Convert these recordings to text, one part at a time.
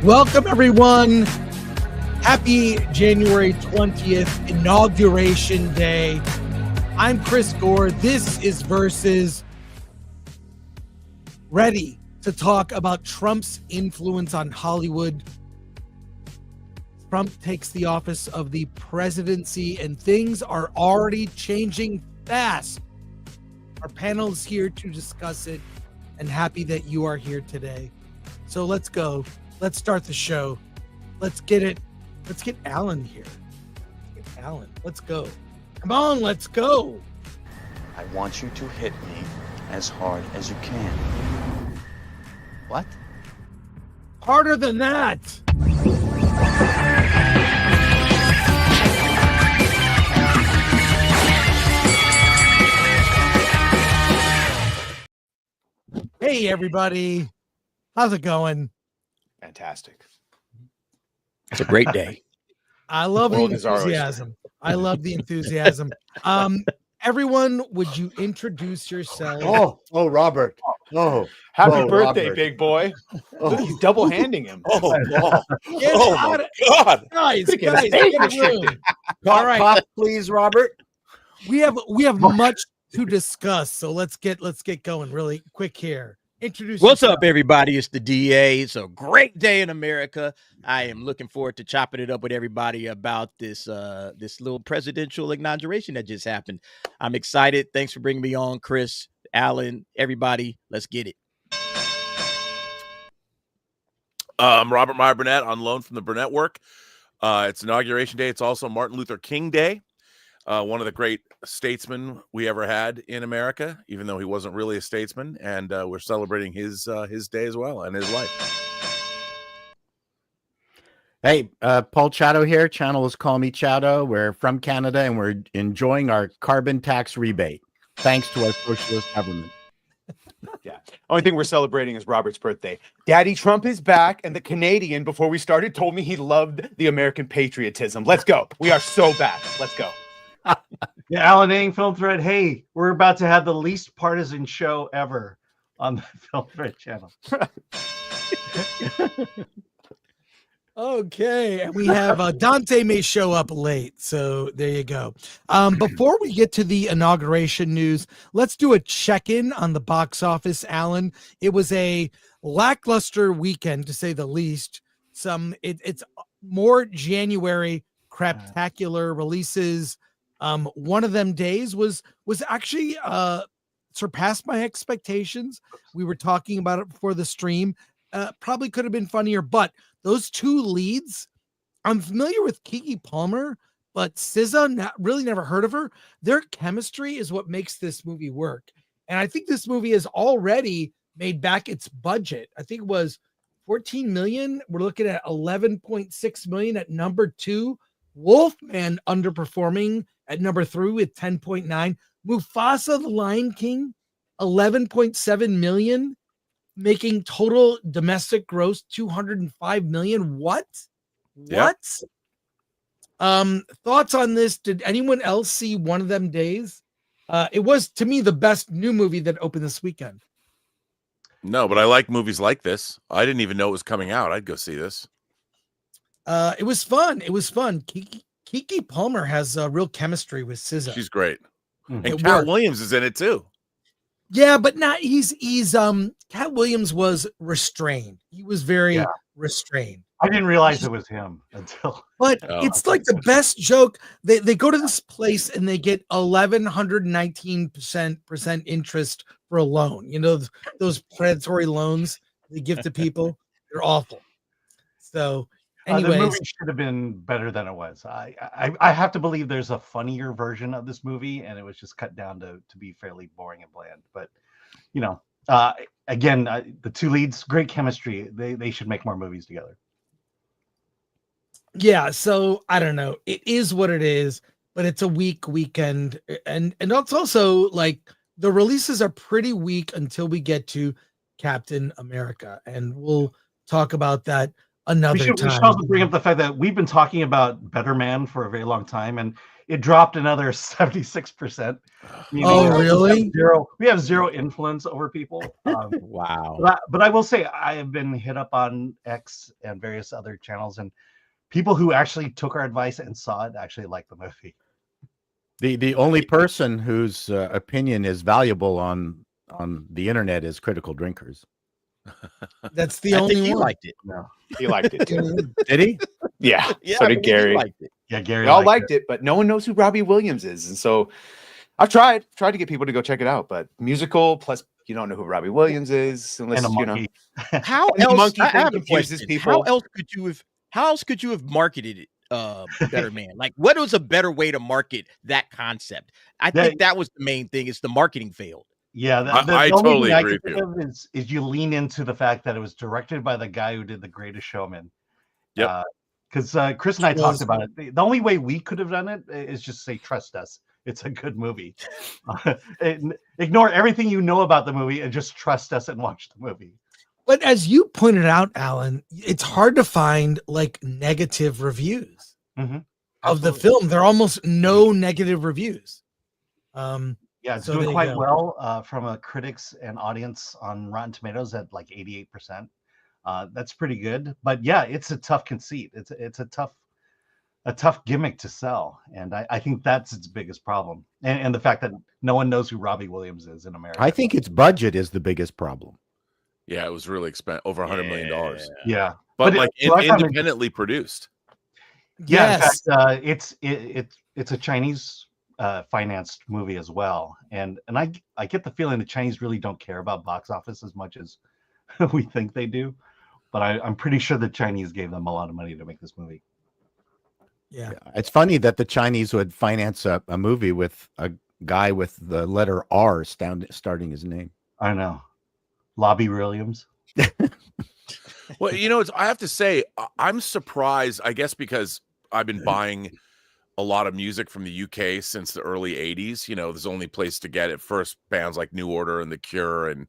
Welcome, everyone. Happy January 20th, Inauguration Day. I'm Chris Gore. This is Versus. Ready to talk about Trump's influence on Hollywood. Trump takes the office of the presidency, and things are already changing fast. Our panel is here to discuss it, and happy that you are here today. So let's go. Let's start the show. Let's get it. Let's get Alan here. Let's get Alan. Let's go. Come on, let's go. I want you to hit me as hard as you can. What? Harder than that. Hey, everybody. How's it going? Fantastic. It's a great day. I love the enthusiasm. I love the enthusiasm. Everyone, would you introduce yourself? Oh, Robert. Oh, Happy birthday, Robert. big boy. Oh. Look, he's double handing him. Get Oh, out my of- God. Guys, Get get stage in the room. restricted. All right. Cough, please, Robert. We have much to discuss, so let's get going really quick here. Introduce What's yourself. up, everybody? It's the DA. It's a great day in America. I am looking forward to chopping it up with everybody about this little presidential inauguration that just happened. I'm excited. Thanks for bringing me on, Chris, Alan, everybody. Let's get it. I'm Robert Meyer Burnett on loan from the Burnett Work. It's Inauguration Day. It's also Martin Luther King Day. One of the great statesmen we ever had in America, even though he wasn't really a statesman, and we're celebrating his day as well and his life. Hey, Paul Chato here. Channel is Call Me Chato. We're from Canada, and we're enjoying our carbon tax rebate, thanks to our socialist government. Yeah. Only thing we're celebrating is Robert's birthday. Daddy Trump is back, and the Canadian, before we started, told me he loved the American patriotism. Let's go. We are so back. Let's go. Yeah, Alan Ng, Film Thread. Hey, we're about to have the least partisan show ever on the Film Thread channel. Okay, and we have Dante may show up late, so there you go. Before we get to the inauguration news, let's do a check-in on the box office, Alan. It was a lackluster weekend, to say the least. It's more January craptacular releases. One of them days was actually surpassed my expectations. We were talking about it before the stream. Probably could have been funnier, but those two leads, I'm familiar with Keke Palmer, but SZA, really never heard of her. Their chemistry is what makes this movie work. And I think this movie has already made back its budget. I think it was 14 million. We're looking at 11.6 million at number 2. Wolfman underperforming at number 3 with 10.9. Mufasa the Lion King, 11.7 million, making total domestic gross 205 million. What? Yep. Thoughts on this? Did anyone else see One of Them Days? It was, to me, the best new movie that opened this weekend. No, but I like movies like this. I didn't even know it was coming out. I'd go see this. It was fun. Keke Palmer has real chemistry with SZA. She's great. Mhm. And It Cat worked. Williams is in it too. Yeah, but not he's Cat Williams was restrained. He was very restrained. I didn't realize it was him until. But Oh. it's like the best joke. They go to this place and they get 1,119% interest for a loan. You know, those predatory loans they give to people. They're awful. So The anyways, movie should have been better than it was. I have to believe there's a funnier version of this movie, and it was just cut down to be fairly boring and bland. But you know, again, the two leads, great chemistry. They should make more movies together. yeah, so I don't know. It is what it is, but it's a weak weekend, and it's also like the releases are pretty weak until we get to Captain America, and we'll talk about that another We should time. also bring up the fact that we've been talking about Better Man for a very long time, and it dropped another 76%. Oh, really? We have zero influence over people. Wow. But I will say I have been hit up on X and various other channels, and people who actually took our advice and saw it actually liked the movie. The only person whose opinion is valuable on the internet is Critical Drinkers. That's the I only think he one. liked it. No. He liked it too. Did he? Yeah. Yeah, So I did believe he Gary. liked it. Yeah, Gary We all liked liked it, but no one knows who Robbie Williams is. And so I've tried to get people to go check it out, but musical plus you don't know who Robbie Williams is unless And a you know. monkey. How And the else? monkey I thing have a confuses question. people. How else could you have marketed it better, man? Like, what was a better way to market that concept? I think that was the main thing. Is the marketing failed? Yeah, I the only totally thing I agree can with think of is you lean into the fact that it was directed by the guy who did The Greatest Showman. Yep. Because Chris and I talked about it. The only way we could have done it is just say, trust us. It's a good movie. Ignore everything you know about the movie and just trust us and watch the movie. But as you pointed out, Alan, it's hard to find like negative reviews of the film. There are almost no negative reviews. Yeah, it's so doing there you quite go. well from a critics and audience on Rotten Tomatoes at like 88%. That's pretty good. But yeah, it's a tough conceit. It's a tough gimmick to sell, and I think that's its biggest problem. And the fact that no one knows who Robbie Williams is in America. I think its budget is the biggest problem. Yeah, it was really expensive, over $100 million. Yeah, But like so I found it- independently produced. Yeah, Yes. in fact, it's a Chinese financed movie as well, and I get the feeling the Chinese really don't care about box office as much as we think they do, but I'm pretty sure the Chinese gave them a lot of money to make this movie. Yeah. It's funny that the Chinese would finance a movie with a guy with the letter R starting his name. I know, Robbie Williams. Well, you know, I have to say, I'm surprised, I guess, because I've been buying a lot of music from the UK since the early 80s. You know, there's only place to get it. First, bands like New Order and The Cure, and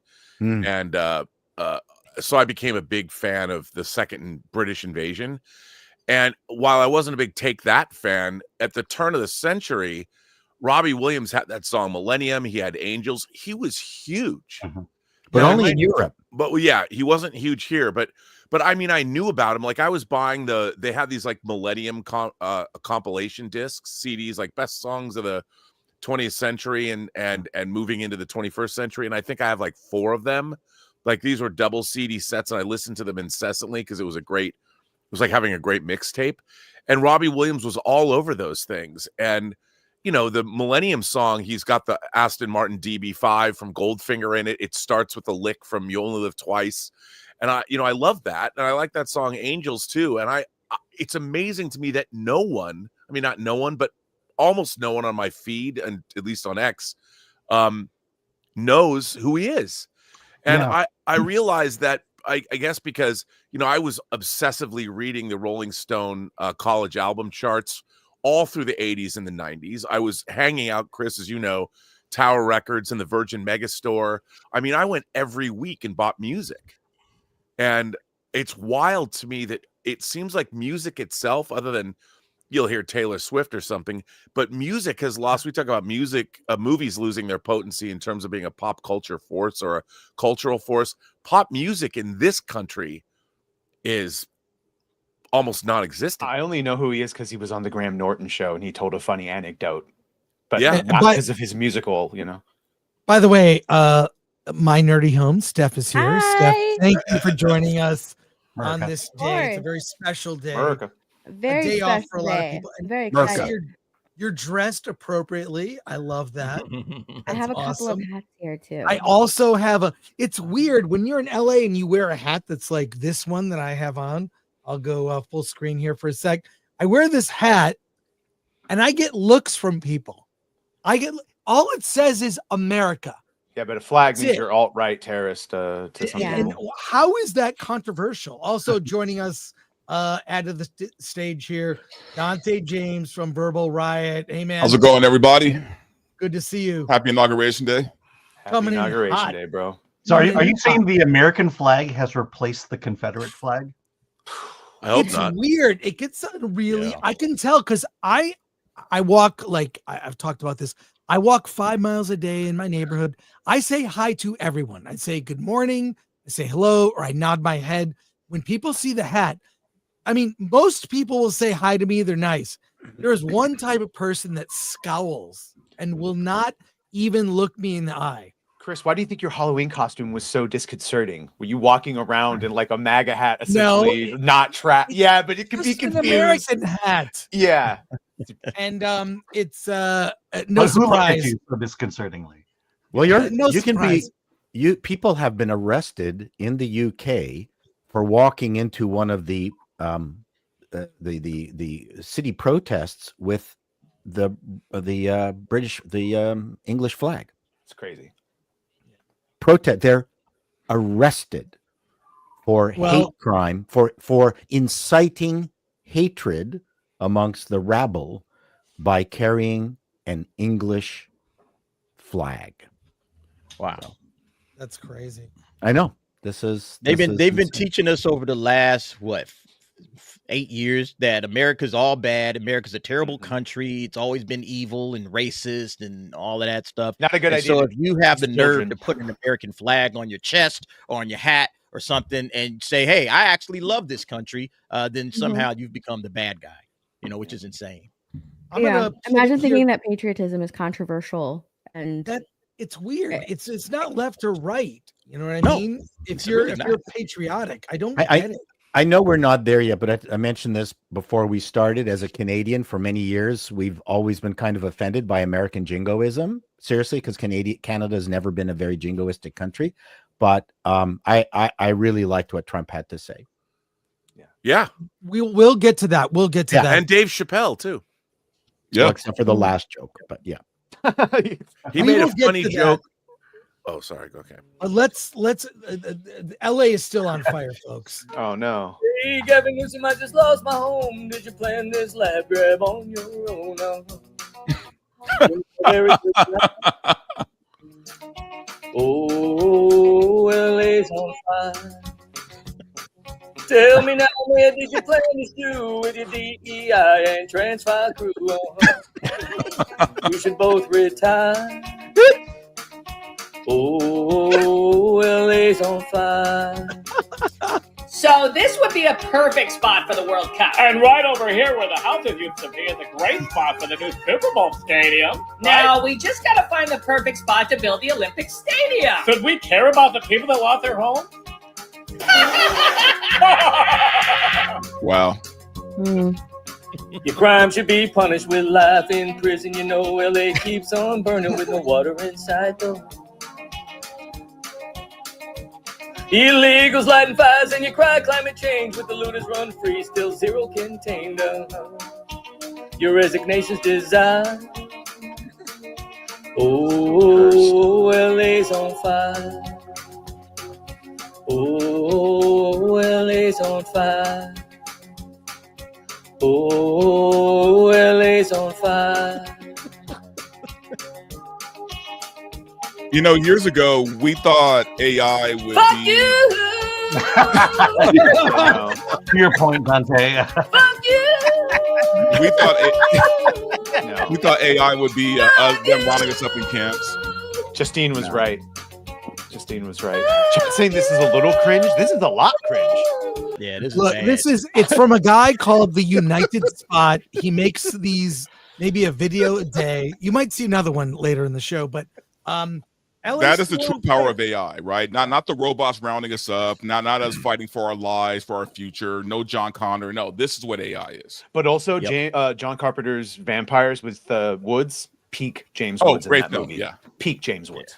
so I became a big fan of the second British invasion. And while I wasn't a big Take That fan, at the turn of the century, Robbie Williams had that song Millennium. He had Angels. He was huge. But Yeah, only in Europe. But yeah, he wasn't huge here. But I mean, I knew about him. Like I was buying they had these like Millennium compilation discs, CDs, like best songs of the 20th century and moving into the 21st century. And I think I have like 4 of them. Like these were double CD sets, and I listened to them incessantly because it was like having a great mixtape. And Robbie Williams was all over those things. And you know, the Millennium song, he's got the Aston Martin DB5 from Goldfinger in it. It starts with a lick from You Only Live Twice. And I love that. And I like that song Angels too. And it's amazing to me that no one, I mean, not no one, but almost no one on my feed, and at least on X, knows who he is. And Yeah. I realized that, I guess because, you know, I was obsessively reading the Rolling Stone college album charts all through the 80s and the 90s. I was hanging out, Chris, as you know, Tower Records and the Virgin Megastore. I mean, I went every week and bought music. And it's wild to me that it seems like music itself, other than you'll hear Taylor Swift or something, but music has lost. We talk about music, movies losing their potency in terms of being a pop culture force or a cultural force. Pop music in this country is almost non-existent. I only know who he is because he was on the Graham Norton show and he told a funny anecdote, but Yeah. not But- because of his musical, you know. By the way, my nerdy home, Steph is here. Hi. Steph, thank you for joining us on America. this day. It's a course. very special day. America. Very day off for a special lot of day. people. And Very America. excited. You're dressed appropriately. I love that. I have a That's couple awesome. of hats here too. I also have it's weird when you're in LA and you wear a hat that's like this one that I have on. I'll go full screen here for a sec. I wear this hat and I get looks from people. All it says is America. Yeah, but a flag That's means it. you're alt-right terrorist to some Yeah. And people. how is that controversial? Also joining us out of the stage here, Dante James from Verbal Riot. Hey man, How's it going, everybody? good to see you. Happy Inauguration Day. Happy coming in Inauguration hot. Day, bro. So are you saying the American flag has replaced the Confederate flag? I hope It's not. weird. It gets really, Yeah. I can tell because I I walk like I've talked about this. I walk 5 miles a day in my neighborhood. I say hi to everyone. I say good morning. I say hello, or I nod my head. When people see the hat, I mean, most people will say hi to me. They're nice. There is one type of person that scowls and will not even look me in the eye. Chris, why do you think your Halloween costume was so disconcerting? Were you walking around in like a MAGA hat, No, essentially not trapped? Yeah, but it could be It's an confused. American hat, Yeah. and it's no But who looked at surprise. you so disconcertingly? Well, No you can surprise. be people have been arrested in the UK for walking into one of the city protests with the English flag. It's crazy. They're arrested for hate crime, for inciting hatred amongst the rabble by carrying an English flag. Wow. That's crazy. I know. They've been teaching us over the last 8 years that America's all bad. America's a terrible country. It's always been evil and racist and all of that stuff. Not a good idea. So if you have the children. nerve to put an American flag on your chest or on your hat or something and say, "Hey, I actually love this country," then somehow you've become the bad guy. Which is insane. Imagine thinking that patriotism is controversial and that it's weird. It's not left or right. You know what I No, mean? If it's you're really not. patriotic, I don't get it. I know we're not there yet, but I mentioned this before we started. As a Canadian, for many years, we've always been kind of offended by American jingoism. Seriously, because Canada has never been a very jingoistic country. But I really liked what Trump had to say. Yeah. We'll get to that. We'll get to that. And Dave Chappelle too. Well, except for the last joke, but yeah. He made a funny joke. Oh, sorry. Okay. Let's LA is still on fire, folks. Oh no. Hey, Gavin Newsom, I just lost my home. Did you plan this lab grab on your own? Oh, LA's on fire. Tell me now, where did you plan this do with your DEI and transfer crew? You should both retire. Oh, LA's on fire. So this would be a perfect spot for the World Cup. And right over here where the Hounted used to be is a great spot for the new Super Bowl stadium. Now, we just got to find the perfect spot to build the Olympic Stadium. Should we care about the people that lost their home? Wow. Your crime should be punished with life in prison. You know LA keeps on burning with no water inside though. Illegals lighting fires and you cry climate change with the looters run free, still zero contained. Your resignation's designed. Oh, LA's on fire. Oh, LA's on fire. Oh, LA's on fire. Years ago, we thought AI would Fuck be. you! To your point, Dante. Fuck you! We thought AI would be them rounding us up in camps. Justine was right. Justine was right. Chat saying this is a little cringe. This is a lot cringe. Yeah, this Look, is bad. it's from a guy called the United Spot. He makes these maybe a video a day. You might see another one later in the show, but That is the true power of AI, right? Not the robots rounding us up, not us fighting for our lives, for our future. No John Connor. No, this is what AI is. But also John Carpenter's Vampires with Woods, peak James Woods in great that film, movie. yeah. Peak James Woods.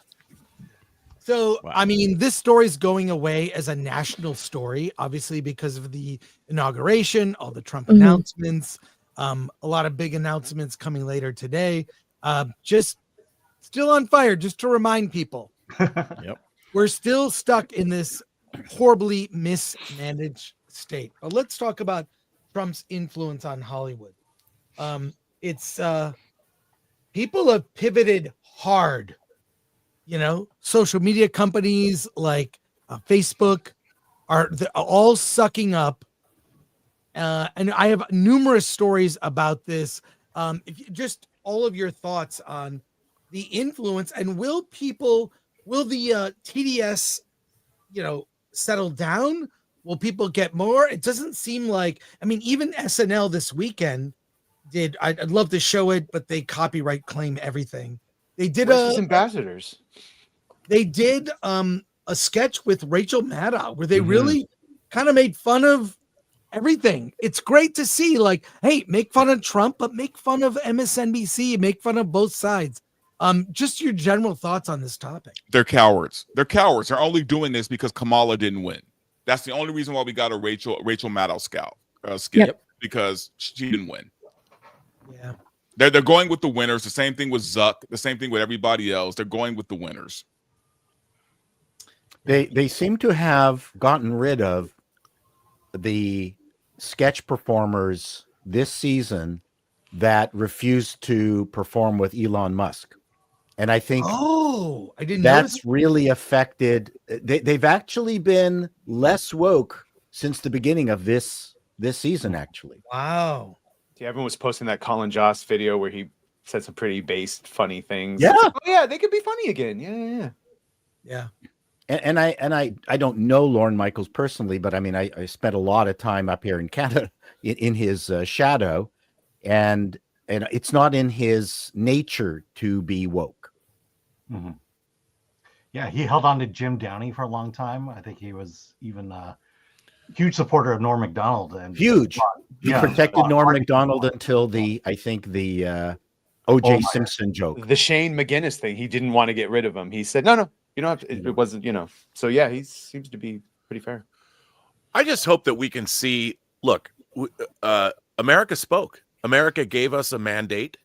So, I mean, this story is going away as a national story, obviously, because of the inauguration, all the Trump announcements, a lot of big announcements coming later today. Just still on fire, just to remind people. We're still stuck in this horribly mismanaged state. But let's talk about Trump's influence on Hollywood. It's people have pivoted hard. Social media companies like Facebook are all sucking up. And I have numerous stories about this If you, just all of your thoughts on the influence, and will the TDS, settle down? Will people get more? It doesn't seem like, I mean, even SNL this weekend I'd love to show it, but they copyright claim everything. They did ambassadors. They did a sketch with Rachel Maddow where they really kind of made fun of everything. It's great to see, like, hey, make fun of Trump, but make fun of MSNBC, make fun of both sides. Just your general thoughts on this topic. They're cowards. They're cowards. They're only doing this because Kamala didn't win. That's the only reason why we got a Rachel Maddow skit, because she didn't win. Yeah. They're going with the winners. The same thing with Zuck. The same thing with everybody else. They're going with the winners. They seem to have gotten rid of the sketch performers this season that refused to perform with Elon Musk. And I think I didn't that's notice. really affected. They've actually been less woke since the beginning of this season, actually. Wow. Yeah, everyone was posting that Colin Jost video where he said some pretty based, funny things. Yeah. Like, oh yeah, they could be funny again. Yeah. And I don't know Lorne Michaels personally, but I mean, I spent a lot of time up here in Canada in his shadow, and it's not in his nature to be woke. Mm-hmm. Yeah, he held on to Jim Downey for a long time. I think he was even a huge supporter of Norm Macdonald. And huge. He protected Norm Macdonald until the O.J. Simpson joke. The Shane McGinnis thing. He didn't want to get rid of him. He said, no, you don't have to. It wasn't, So yeah, he seems to be pretty fair. I just hope that we can see, look, America spoke. America gave us a mandate.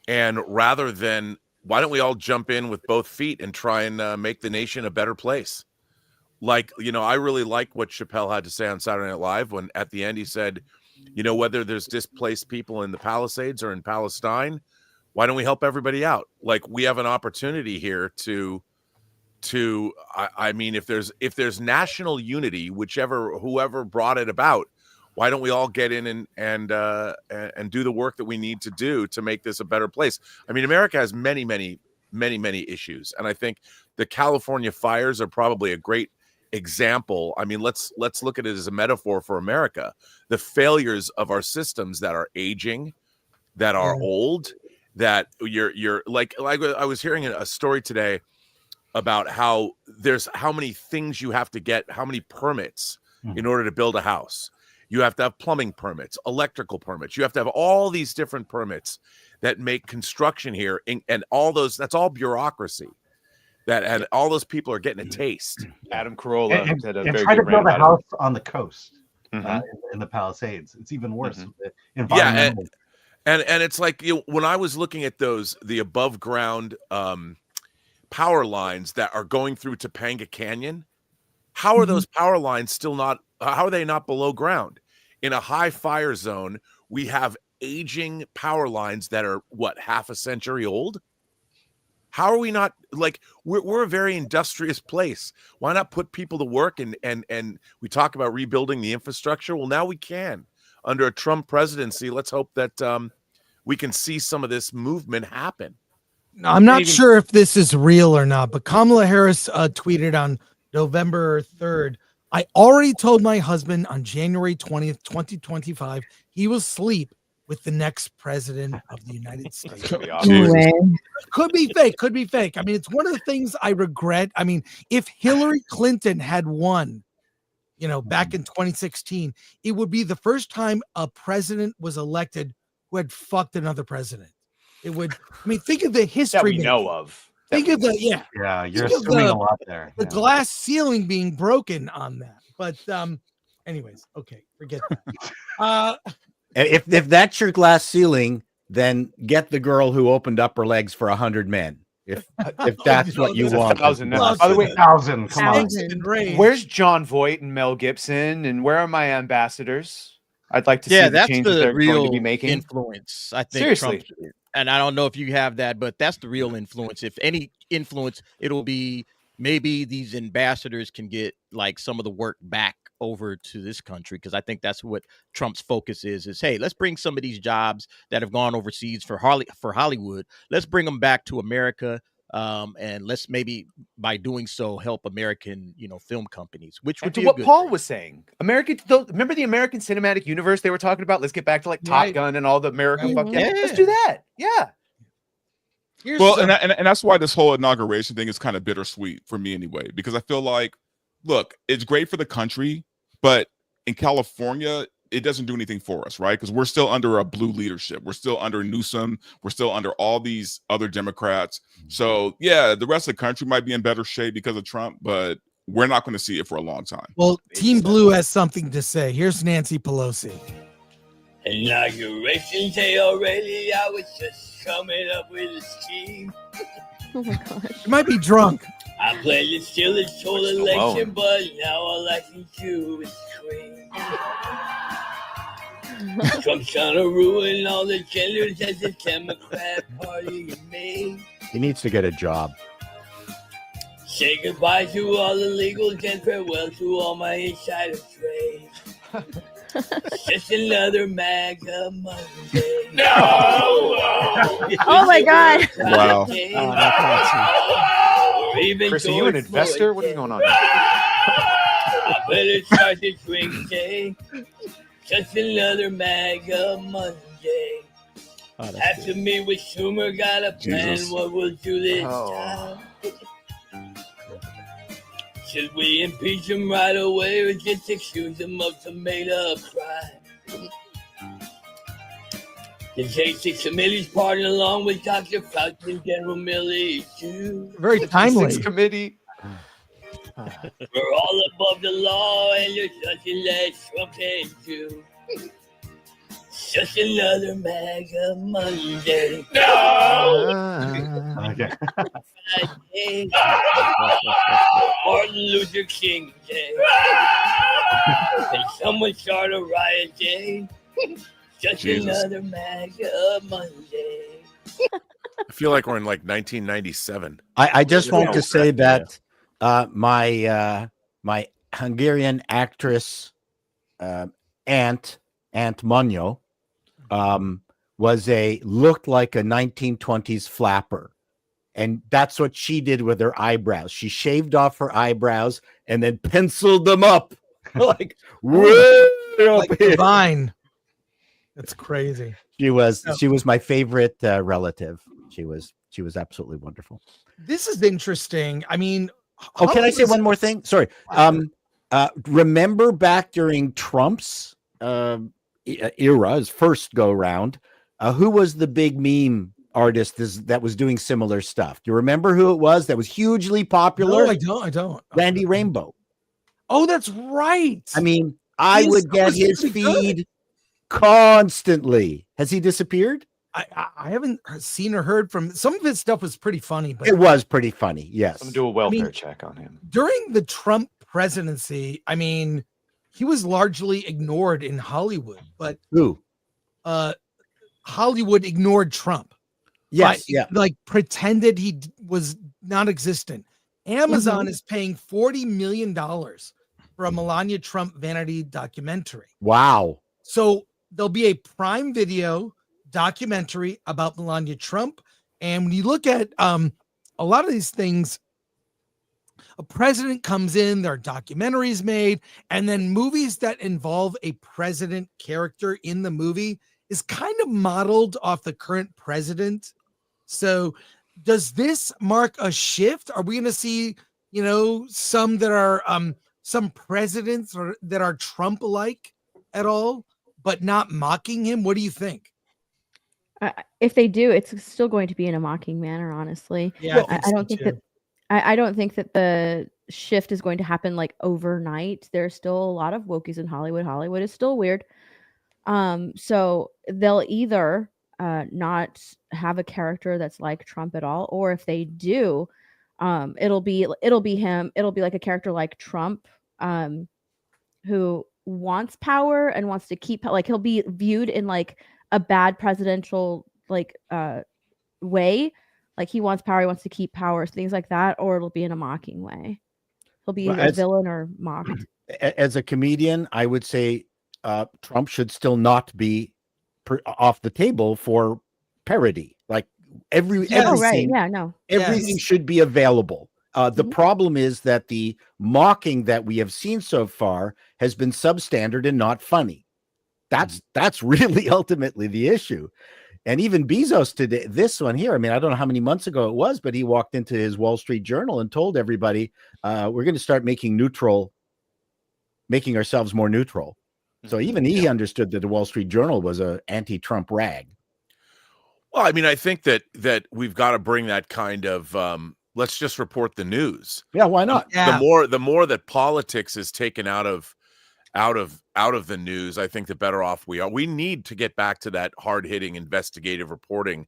And rather than, why don't we all jump in with both feet and try and make the nation a better place? Like, I really like what Chappelle had to say on Saturday Night Live when at the end he said, whether there's displaced people in the Palisades or in Palestine, why don't we help everybody out? Like, we have an opportunity here to I mean, if there's national unity, whoever brought it about, why don't we all get in and do the work that we need to do to make this a better place? I mean, America has many, many, many, many issues, and I think the California fires are probably a great example. I mean, let's look at it as a metaphor for America. The failures of our systems that are aging, that are old, that you're like I was hearing a story today about how many things you have to get, how many permits in order to build a house. You have to have plumbing permits, electrical permits. You have to have all these different permits that make construction here, and all those, that's all bureaucracy. And all those people are getting a taste. Adam Carolla had a and very try to good build rant a about house on the coast in the Palisades. It's even worse. Yeah, and it's like, when I was looking at the above ground power lines that are going through Topanga Canyon, how are those power lines still not? How are they not below ground? In a high fire zone, we have aging power lines that are half a century old. How are we not, like, we're a very industrious place. Why not put people to work and we talk about rebuilding the infrastructure? Well, now we can. Under a Trump presidency, let's hope that we can see some of this movement happen. I'm not sure if this is real or not, but Kamala Harris tweeted on November 3rd, I already told my husband on January 20th, 2025, he will sleep with the next president of the United States. Could be fake. I mean, it's one of the things I regret. I mean, if Hillary Clinton had won, back in 2016, it would be the first time a president was elected who had fucked another president. It would, I mean, think of the history that we know of. Think of the you're assuming a lot there. The glass ceiling being broken on that. But anyways, okay, forget that. If that's your glass ceiling, then get the girl who opened up her legs for 100 men. If that's what you want. 1,000. By the way, 1,000. Come on. Where's John Voight and Mel Gibson, and where are my ambassadors? I'd like to see the changes they're going to be making. Influence, I think. Seriously. Trump, and I don't know if you have that, but that's the real influence. If any influence, it'll be maybe these ambassadors can get like some of the work back over to this country, because I think that's what Trump's focus is hey, let's bring some of these jobs that have gone overseas for Hollywood, let's bring them back to America, and let's maybe by doing so help American film companies, which would And to be a what good Paul thing. was saying, remember the American Cinematic Universe they were talking about? Let's get back to like Top Right. Gun and all the American Right. fuck yeah. Yeah. Let's do that. Yeah. Here's Well, some- and that's why this whole inauguration thing is kind of bittersweet for me anyway, because I feel like, look, it's great for the country, but in California, it doesn't do anything for us, right? Because we're still under a blue leadership. We're still under Newsom. We're still under all these other Democrats. So yeah, the rest of the country might be in better shape because of Trump, but we're not going to see it for a long time. Well, Team Blue has something to say. Here's Nancy Pelosi. Inauguration day already. I was just coming up with a scheme. Oh my gosh. You might be drunk. I played it still this whole We're still election, alone. but now all I can do is scream. Trump's trying to ruin all the genders as the Democrat Party made. He needs to get a job. Say goodbye to all the legals and farewell to all my insider trade. It's just another MAGA Monday. No! Oh my God. Wow. Or even Chris, are you an George investor? Floyd What is Day. going on? I better start the drink day. Just another MAGA Monday. Oh, that's After good. me with Schumer, got a plan Jesus. what we'll do this Oh. time. Should we impeach him right away or just accuse him of some made-up crime? The J6 committee's pardon along with Dr. Fauci and General Milley too. Very timely. Six committee. We're all above the law and there's nothing that Trump can do. Just another MAGA Monday. Okay. Friday. Martin Luther King Day. Can someone start a riot day? Just Jesus. another MAGA Monday. I feel like we're in like 1997. I just want Yeah. to say that my Hungarian actress Aunt Monyo looked like a 1920s flapper, and that's what she did with her eyebrows. She shaved off her eyebrows and then penciled them up like way up Like here. divine. That's crazy. She was my favorite relative. She was absolutely wonderful. This is interesting. I mean, Oh, can I say Hollywood's- one more thing? Sorry. Remember back during Trump's era, his first go round, who was the big meme artist that was doing similar stuff? Do you remember who it was that was hugely popular? No, I don't. Randy Rainbow. Oh, that's right. I mean, I His would stuff get was his pretty good. feed constantly. Has he disappeared? I haven't seen or heard from some of his stuff was pretty funny, but It was pretty funny. Yes. I'm gonna do a welfare mean- check on him. during the Trump presidency, I mean, he was largely ignored in Hollywood, but Who? Hollywood ignored Trump. Yes. But, Yeah. like pretended he was non-existent. Amazon is paying $40 million for a Melania Trump vanity documentary. Wow. So there'll be a Prime Video documentary about Melania Trump. And when you look at a lot of these things, a president comes in, there are documentaries made, and then movies that involve a president character in the movie is kind of modeled off the current president. So does this mark a shift? Are we going to see, some that are some presidents or that are Trump-like at all, but not mocking him? What do you think? If they do, it's still going to be in a mocking manner, honestly. Yeah, I don't think that I don't think that the shift is going to happen like overnight. There's still a lot of wokies in Hollywood. Hollywood is still weird. So they'll either not have a character that's like Trump at all, or if they do, it'll be him. It'll be like a character like Trump, who wants power and wants to keep, like, he'll be viewed in like a bad presidential way, like he wants power, he wants to keep power, things like that, or it'll be in a mocking way. He'll be Well, a villain or mocked. As a comedian, I would say Trump should still not be off the table for parody. Like every Oh, right. scene, Yeah, no. everything should be available. The problem is that the mocking that we have seen so far has been substandard and not funny. That's really ultimately the issue. And even Bezos today, this one here, I mean, I don't know how many months ago it was, but he walked into his Wall Street Journal and told everybody, we're going to start making ourselves more neutral. So even he understood that the Wall Street Journal was an anti-Trump rag. Well, I mean, I think that we've got to bring that kind of let's just report the news. Yeah, why not? The more that politics is taken out of the news, I think the better off we are. We need to get back to that hard-hitting investigative reporting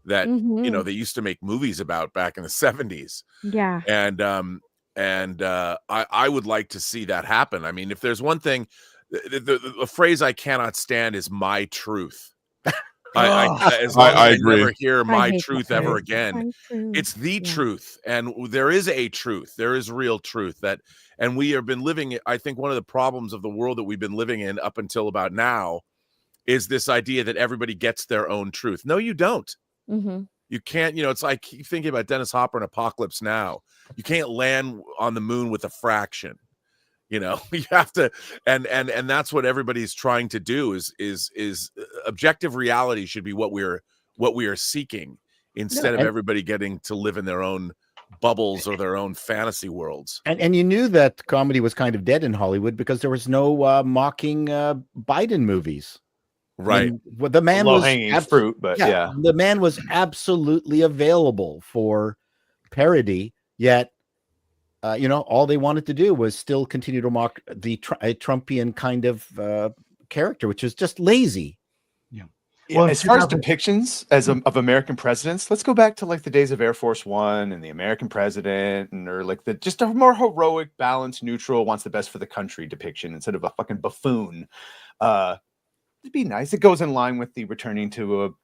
that they used to make movies about back in the 70s. Yeah. And I would like to see that happen. I mean, if there's one thing, the phrase I cannot stand is "my truth." As long as I agree. never hear "my hate truth" that ever phrase. again, My truth. it's the Yeah. truth, and there is a truth. There is real truth and we have been living. I think one of the problems of the world that we've been living in up until about now is this idea that everybody gets their own truth. No, you don't. You can't. It's like, keep thinking about Dennis Hopper in Apocalypse Now. You can't land on the moon with a fraction. You have to, and that's what everybody's trying to do is objective reality should be what we are seeking, instead of everybody getting to live in their own bubbles or their own fantasy worlds. And you knew that comedy was kind of dead in Hollywood because there was no mocking Biden movies. Right. I mean, the man Low-hanging fruit, but yeah. The man was absolutely available for parody, yet all they wanted to do was still continue to mock the Trumpian kind of character, which is just lazy. Yeah. Well, as far as depictions of American presidents, let's go back to like the days of Air Force One and the American president, or like just a more heroic, balanced, neutral, wants the best for the country depiction instead of a fucking buffoon. It'd be nice. It goes in line with the returning to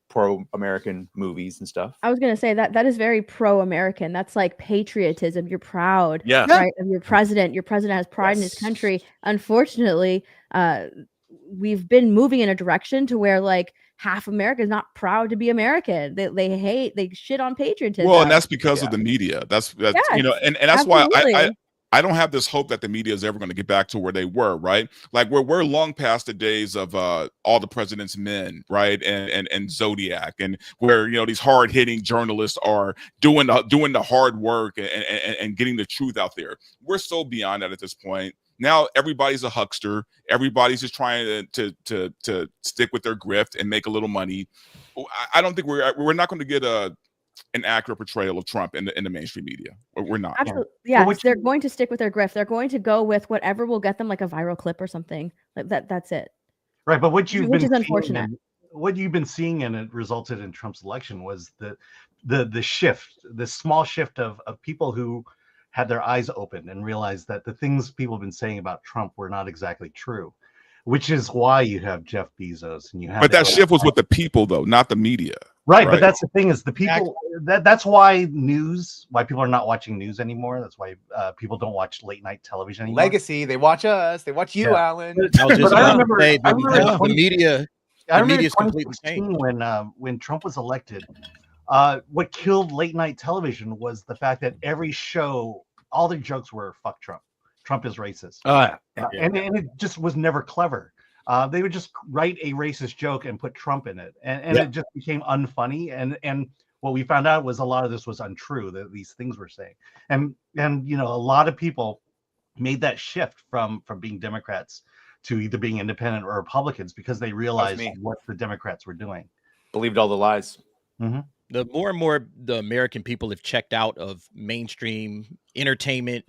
pro-American movies and stuff. I was gonna say that is very pro-American. That's like patriotism. You're proud, Yeah, right, of your president. Your president has pride in his country. Unfortunately, we've been moving in a direction to where like half America is not proud to be American. They shit on patriotism. Well, and that's because of the media. That's Yes, and that's why absolutely. I don't have this hope that the media is ever going to get back to where they were, right? Like we're long past the days of All the President's Men, right? And Zodiac, and where these hard hitting journalists are doing the hard work and getting the truth out there. We're so beyond that at this point. Now everybody's a huckster. Everybody's just trying to stick with their grift and make a little money. I don't think we're not going to get an accurate portrayal of Trump in the mainstream media. We're not. Absolutely. Yeah, they're going to stick with their grift. They're going to go with whatever will get them like a viral clip or something. Like that's it. Right, but which is unfortunate. What you've been seeing, and it resulted in Trump's election, was the shift, the small shift of people who had their eyes opened and realized that the things people have been saying about Trump were not exactly true, which is why you have Jeff Bezos and you have. But that shift was with the people, though, not the media. Right, but that's the thing is the people. That's why people are not watching news anymore. That's why people don't watch late night television anymore. Legacy, they watch us. They watch you, Alan. I was just about to say the media. I remember media's completely changed. when Trump was elected. What killed late night television was the fact that every show, all their jokes were "fuck Trump." Trump is racist. And it just was never clever. They would just write a racist joke and put Trump in it, and it just became unfunny. And what we found out was a lot of this was untrue, that these things were saying. And a lot of people made that shift from being Democrats to either being independent or Republicans because they realized what the Democrats were doing. Believed all the lies. Mm-hmm. The more and more the American people have checked out of mainstream entertainment,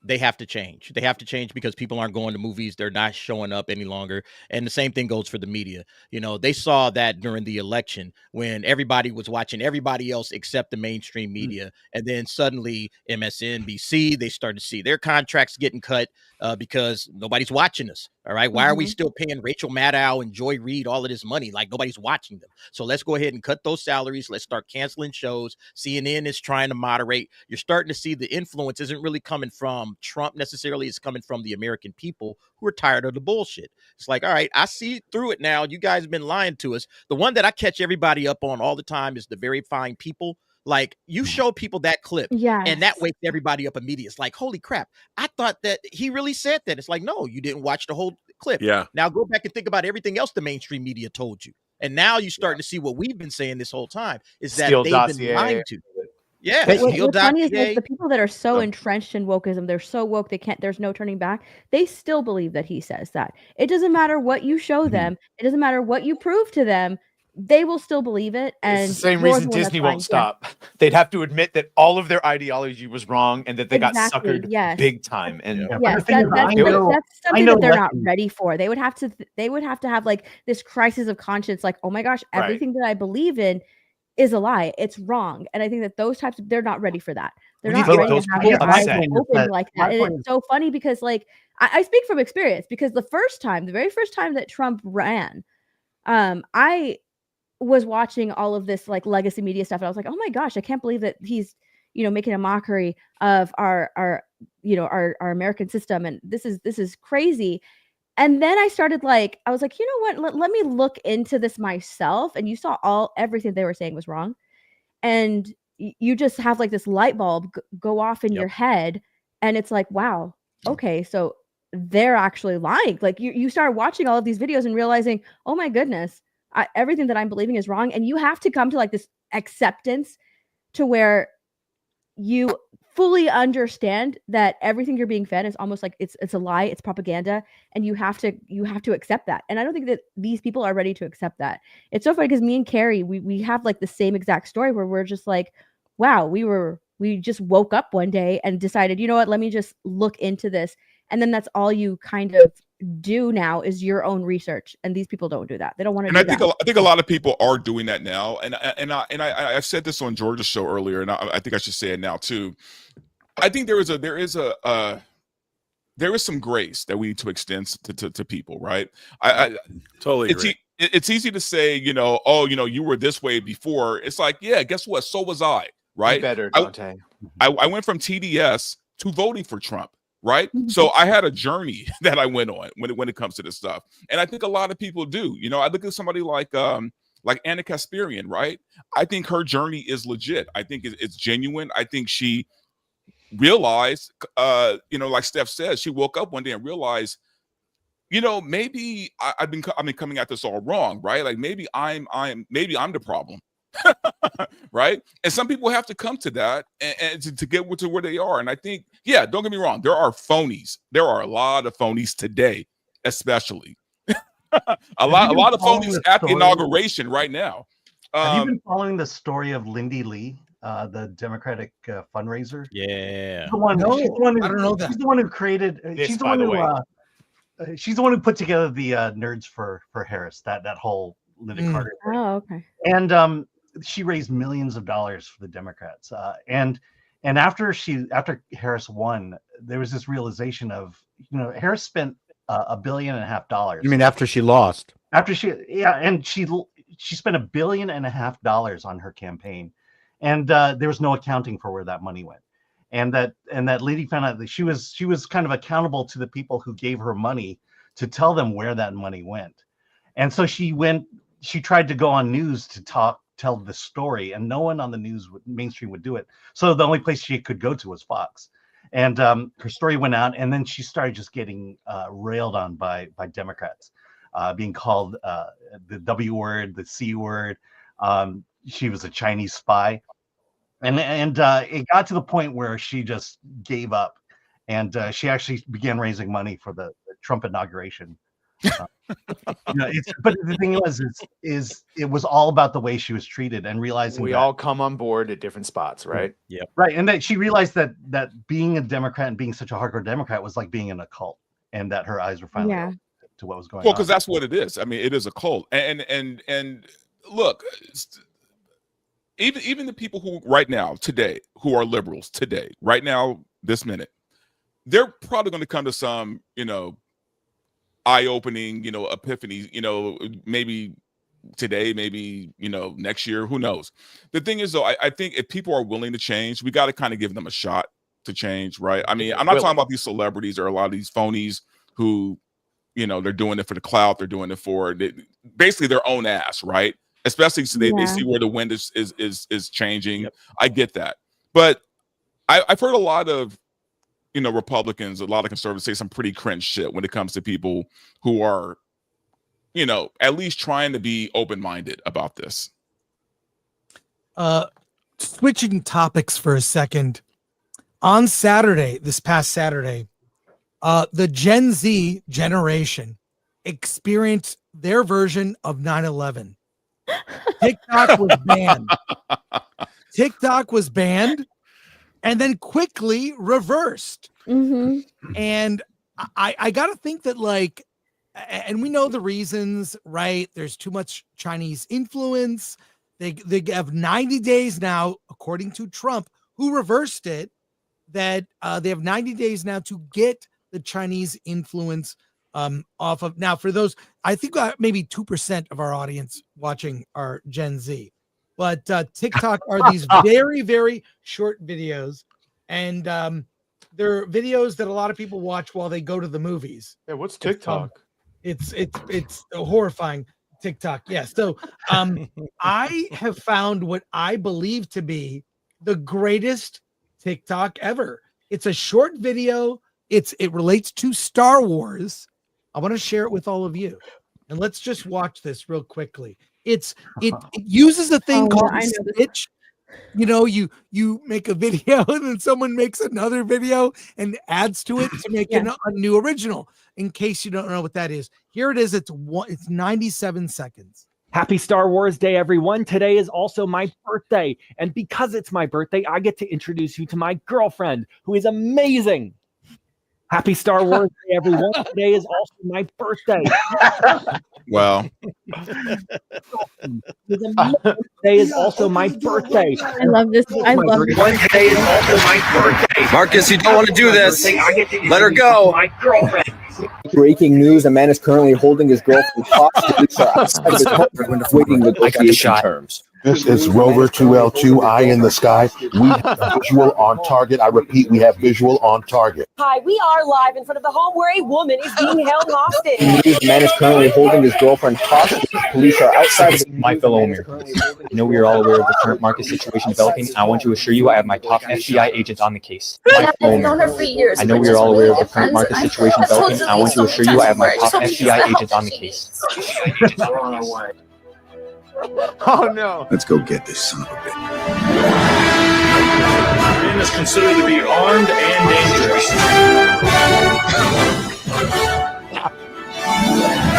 they have to change. They have to change because people aren't going to movies. They're not showing up any longer. And the same thing goes for the media. They saw that during the election when everybody was watching everybody else except the mainstream media. And then suddenly MSNBC, they started to see their contracts getting cut because nobody's watching us. All right. Why are we still paying Rachel Maddow and Joy Reid all of this money? Like nobody's watching them. So let's go ahead and cut those salaries. Let's start canceling shows. CNN is trying to moderate. You're starting to see the influence isn't really coming from from Trump necessarily. It's coming from the American people who are tired of the bullshit. It's like, all right, I see through it now. You guys have been lying to us. The one that I catch everybody up on all the time is the verifying people. Like, you show people that clip, and that wakes everybody up immediately. It's like, holy crap, I thought that he really said that. It's like, no, you didn't watch the whole clip. Yeah. Now go back and think about everything else the mainstream media told you. And now you're starting to see what we've been saying this whole time is that Steele they've dossier. been lying to. Yeah. What's funny is like the people that are so entrenched in wokeism, they're so woke, there's no turning back. They still believe that he says that. It doesn't matter what you show them. It doesn't matter what you prove to them. They will still believe it. And it's the same reason Disney won't stop. They'd have to admit that all of their ideology was wrong and that they got suckered big time. And that's something that they're not ready for. They would have to have like this crisis of conscience, like, oh my gosh, everything that I believe in is a lie. It's wrong. And I think that those types they're not ready for that. They're not ready to have their eyes open like that. And it's so funny because like I speak from experience, because the very first time that Trump ran, I was watching all of this like legacy media stuff, and I was like, oh my gosh, I can't believe that he's, making a mockery of our American system, and this is crazy. And then I started I was like, you know what, let me look into this myself. And you saw everything they were saying was wrong, and you just have like this light bulb go off in your head, and it's like, wow, okay, so they're actually lying. Like you start watching all of these videos and realizing, oh my goodness, everything that I'm believing is wrong. And you have to come to like this acceptance to where you fully understand that everything you're being fed is almost like it's a lie, it's propaganda, and you have to accept that. And I don't think that these people are ready to accept that. It's so funny because me and Carrie, we have like the same exact story where we're just like, wow, we just woke up one day and decided, you know what, let me just look into this. And then that's all you kind of do now is your own research. And these people don't do that. They don't want to do that. I think a lot of people are doing that now. And I said this on George's show earlier, and I think I should say it now too. I think there is some grace that we need to extend to people, right? I totally agree. It's easy to say, you were this way before. It's like, yeah, guess what? So was I, right? Better, Dante. I went from TDS to voting for Trump. Right. So I had a journey that I went on when it comes to this stuff. And I think a lot of people do. I look at somebody like Anna Kasparian, right? I think her journey is legit. I think it's genuine. I think she realized, like Steph says, she woke up one day and realized, maybe I've been coming at this all wrong, right? Like maybe I'm the problem. Right. And some people have to come to that and to get to where they are. And I think, yeah, don't get me wrong, there are phonies. There are a lot of phonies today, especially a lot of phonies at the inauguration right now. Have you been following the story of Lindy Lee, the Democratic fundraiser? Yeah. I don't know that. She's the one who created. She's the one who put together the Nerds for Harris. That whole Linda Carter thing. Oh, okay. And she raised millions of dollars for the Democrats. And after Harris won, there was this realization of, Harris spent $1.5 billion. You mean after she lost? And she spent $1.5 billion on her campaign, and there was no accounting for where that money went. And that lady found out that she was kind of accountable to the people who gave her money to tell them where that money went. And so she tried to go on news to tell the story, and no one on the mainstream would do it. So the only place she could go to was Fox. And her story went out, and then she started just getting railed on by Democrats, being called the W word, the C word. She was a Chinese spy. And it got to the point where she just gave up, and she actually began raising money for the Trump inauguration. But the thing is it was all about the way she was treated, and realizing we all come on board at different spots, right? Yeah, right. And that she realized that being a Democrat and being such a hardcore Democrat was like being in a cult, and that her eyes were finally open to what was going on. Well, because that's what it is. I mean, it is a cult, and look, even the people who right now today who are liberals today, right now, this minute, they're probably going to come to some eye-opening, epiphany, maybe today, maybe, next year, who knows? The thing is, though, I think if people are willing to change, we got to kind of give them a shot. to change, right? I mean, I'm not talking about these celebrities or a lot of these phonies who, you know, they're doing it for the clout, they're doing it for basically their own ass, right? Especially so they see where the wind is changing. Yep. I get that, but I've heard a lot of, you know, Republicans, a lot of conservatives say some pretty cringe shit when it comes to people who are, you know, at least trying to be open-minded about this. Switching topics for a second. On Saturday, this past Saturday, the Gen Z generation experienced their version of 9/11. TikTok was banned. TikTok was banned and then quickly reversed. And I got to think that, like, and we know the reasons, right? There's too much Chinese influence. They have 90 days now, according to Trump, who reversed it, that they have 90 days now to get the Chinese influence off of. Now, for those, I think maybe 2% of our audience watching are Gen Z, but TikTok are these very, very short videos, and they're videos that a lot of people watch while they go to the movies. Yeah, what's TikTok? It's horrifying. TikTok. Yeah. So I have found what I believe to be the greatest TikTok ever. It's a short video. It relates to Star Wars. I want to share it with all of you. And let's just watch this real quickly. It uses a thing called Stitch. You know, you make a video and then someone makes another video and adds to it to make a new original. In case you don't know what that is, here it is. It's 97 seconds. Happy Star Wars Day, everyone. Today is also my birthday. And because it's my birthday, I get to introduce you to my girlfriend, who is amazing. Happy Star Wars Day, everyone. Today is also my birthday. Well, today is also my birthday. I love this. I love this. Today is also my birthday. Marcus, you don't want to do this. Let her go. My girlfriend. Breaking news: a man is currently holding his girlfriend hostage outside of his home, waiting negotiation terms. This is Rover 2L2, Eye in the Sky. We have visual on target. I repeat, we have visual on target. Hi, we are live in front of the home where a woman is being held hostage. The man is currently holding his girlfriend hostage. Police are outside of my fellow Americans. I know we are all aware of the current market situation developing. I want to assure you I have my top FBI agents on the case. I've known her for years. I know we are all aware of the current market situation developing. I want to assure you I have my top FBI agents on the case. Oh no. Let's go get this son of a bitch. Man is considered to be armed and dangerous.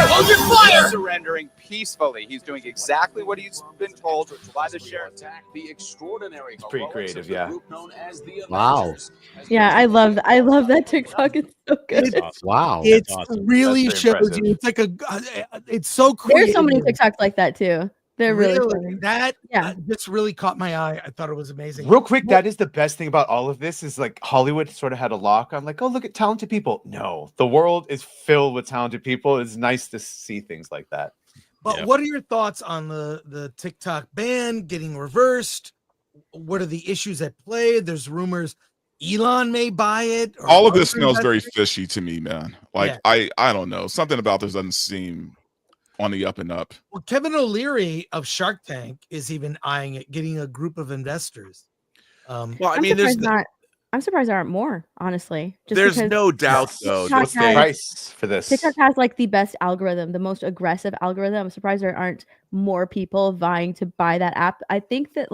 Hold your fire! Surrendering peacefully. He's doing exactly what he's been told by the sheriff. The extraordinary. It's pretty creative, yeah. Wow. Yeah, I love that TikTok. It's so good. Wow. It awesome. really That's shows very you. It's like it's so creative. There's so many TikToks like that too. They're really funny. That just really caught my eye. I thought it was amazing. Real quick, that is the best thing about all of this is like Hollywood sort of had a lock on like, oh, look at talented people. No, the world is filled with talented people. It's nice to see things like that. But what are your thoughts on the TikTok ban getting reversed? What are the issues at play? There's rumors Elon may buy it. All of this smells very fishy to me, man. Like I don't know. Something about this doesn't seem on the up and up. Well, Kevin O'Leary of Shark Tank is even eyeing it, getting a group of investors. Well, I mean, I'm surprised there aren't more, honestly. There's no doubt, though. What's the price for this? TikTok has like the best algorithm, the most aggressive algorithm. I'm surprised there aren't more people vying to buy that app. I think that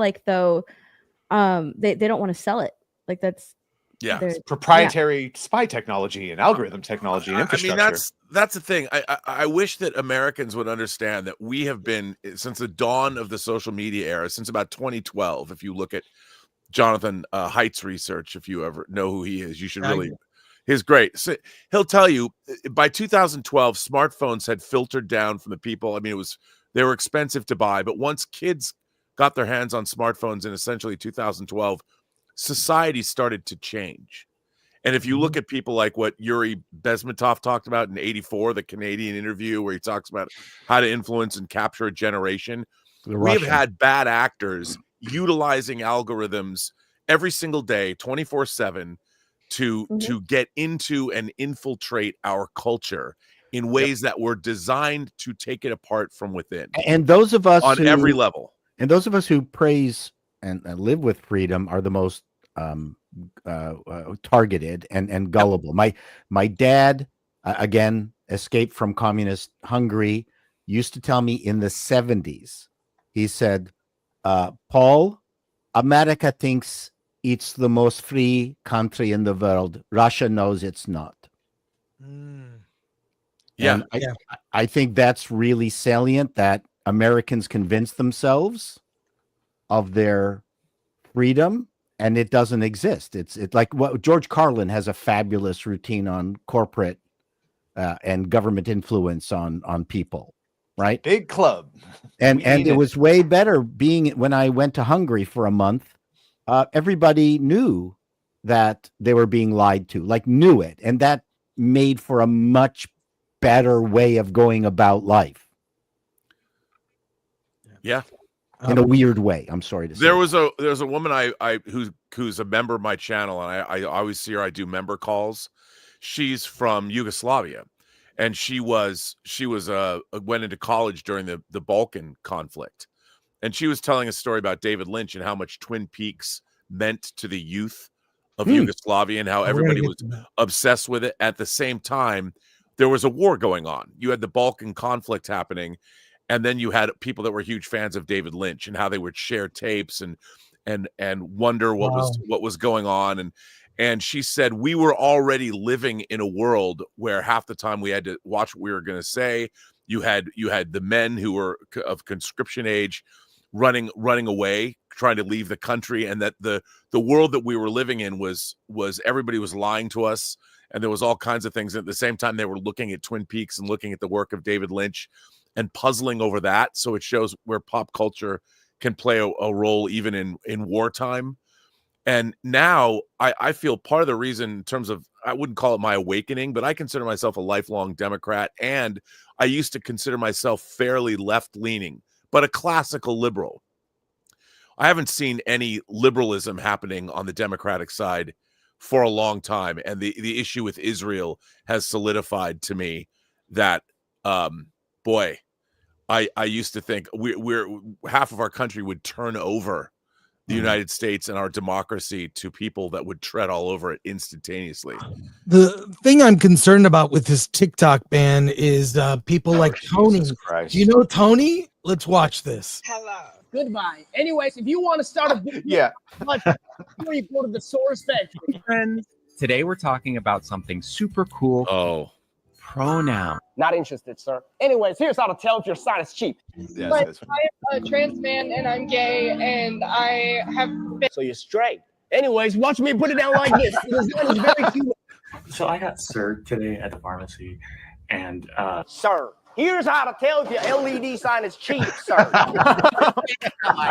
they don't want to sell it. Like that's it's proprietary spy technology and algorithm technology and infrastructure. I mean, that's the thing. I wish that Americans would understand that we have been, since the dawn of the social media era, since about 2012. If you look at Jonathan Haidt's research, if you ever know who he is, you should really. He's great. So he'll tell you by 2012, smartphones had filtered down from the people. I mean, they were expensive to buy, but once kids got their hands on smartphones in essentially 2012, society started to change. And if you look at people like what Yuri Bezmetov talked about in '84, the Canadian interview where he talks about how to influence and capture a generation, we have had bad actors utilizing algorithms every single day, 24/7, to get into and infiltrate our culture in ways that were designed to take it apart from within. And those of us on every level. And those of us who praise and live with freedom are the most targeted and gullible. My dad, again, escaped from communist Hungary, used to tell me in the 70s, he said, Paul, America thinks it's the most free country in the world. Russia knows it's not. Yeah. I think that's really salient, that Americans convince themselves of their freedom, and it doesn't exist. It's like what George Carlin has a fabulous routine on corporate and government influence on people, right? Big club. And it was way better being when I went to Hungary for a month. Everybody knew that they were being lied to, like knew it, and that made for a much better way of going about life. Yeah. In a weird way. I'm sorry to say. There's a woman who's a member of my channel, and I always see her. I do member calls. She's from Yugoslavia, and she went into college during the Balkan conflict, and she was telling a story about David Lynch and how much Twin Peaks meant to the youth of Yugoslavia and how everybody was obsessed with it. At the same time, there was a war going on. You had the Balkan conflict happening, and then you had people that were huge fans of David Lynch and how they would share tapes and wonder what was going on. And she said we were already living in a world where half the time we had to watch what we were going to say. You had the men who were of conscription age running away, trying to leave the country, and that the world that we were living in was everybody was lying to us, and there was all kinds of things. At the same time, they were looking at Twin Peaks and looking at the work of David Lynch and puzzling over that. So it shows where pop culture can play a role even in wartime. And now I feel part of the reason, in terms of, I wouldn't call it my awakening, but I consider myself a lifelong Democrat, and I used to consider myself fairly left-leaning, but a classical liberal. I haven't seen any liberalism happening on the Democratic side for a long time, and the issue with Israel has solidified to me that boy, I used to think we're half of our country would turn over the United States and our democracy to people that would tread all over it instantaneously. The thing I'm concerned about with this TikTok ban is people like Tony. Do you know Tony? Let's watch this. Hello. Goodbye. Anyways, if you want to start a business, before you go to the source factory. Friends, today we're talking about something super cool. Oh. Pronoun. Not interested, sir. Anyways, here's how to tell if your sign is cheap. But I'm a trans man and I'm gay and I have been. So you're straight. Anyways, watch me put it down like this. This is very cute. So I got served today at the pharmacy, and Sir, here's how to tell if your LED sign is cheap, sir.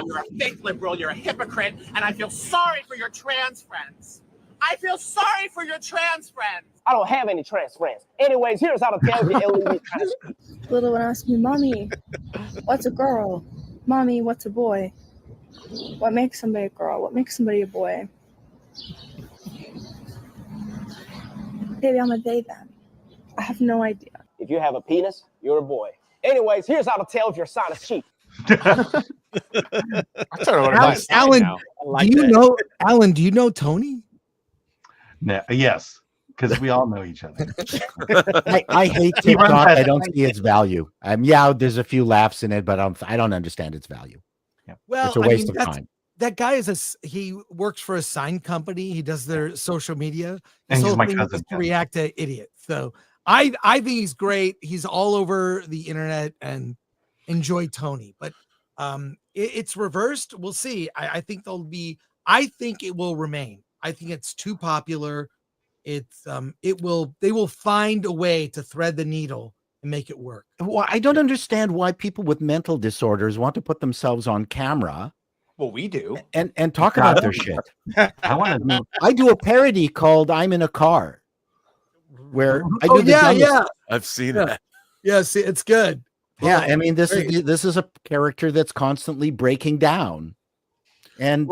You're a fake liberal, you're a hypocrite, and I feel sorry for your trans friends. I feel sorry for your trans friends. I don't have any trans friends. Anyways, here's how to tell if your LED sign is cheap. Little one asked me, Mommy, what's a girl? Mommy, what's a boy? What makes somebody a girl? What makes somebody a boy? Baby, I'm a they them. I have no idea. If you have a penis, you're a boy. Anyways, here's how to tell if your sign is cheap. Alan, Alan, do you know Tony? No, yes, because we all know each other. I hate TikTok. I don't see its value. Yeah, there's a few laughs in it, but I don't understand its value. Well, it's a waste of time. That guy he works for a sign company. He does their social media. And His he's whole my thing cousin, is to react to idiots. So I think he's great. He's all over the internet, and enjoy Tony. But it's reversed. We'll see. I think I think it will remain. I think it's too popular. They will find a way to thread the needle and make it work. Well, I don't understand why people with mental disorders want to put themselves on camera. Well, we do. And talk about their shit. I do a parody called I'm in a Car, where I do I've seen it. Yeah, see, it's good. Yeah, I mean, this is a character that's constantly breaking down. And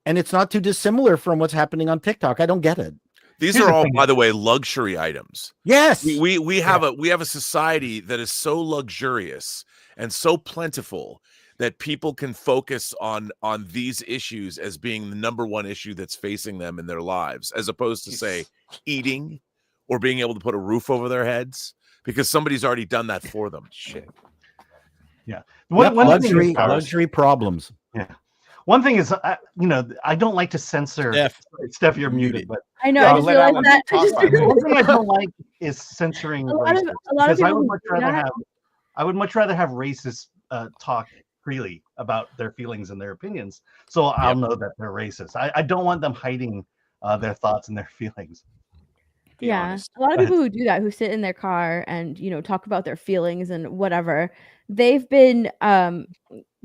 And it's not too dissimilar from what's happening on TikTok. I don't get it. These are all, by the way, luxury items. Yes. We have a society that is so luxurious and so plentiful that people can focus on these issues as being the number one issue that's facing them in their lives, as opposed to, say, eating or being able to put a roof over their heads, because somebody's already done that for them. Shit. Yeah. Luxury problems. Yeah. One thing is, I don't like to censor. Steph, you're muted. But I know. I just realized that. One thing I don't like is censoring. A lot of people I would much rather have racists talk freely about their feelings and their opinions, so I'll know that they're racist. I don't want them hiding their thoughts and their feelings. Yeah, a lot of people who do that, who sit in their car and talk about their feelings and whatever, they've been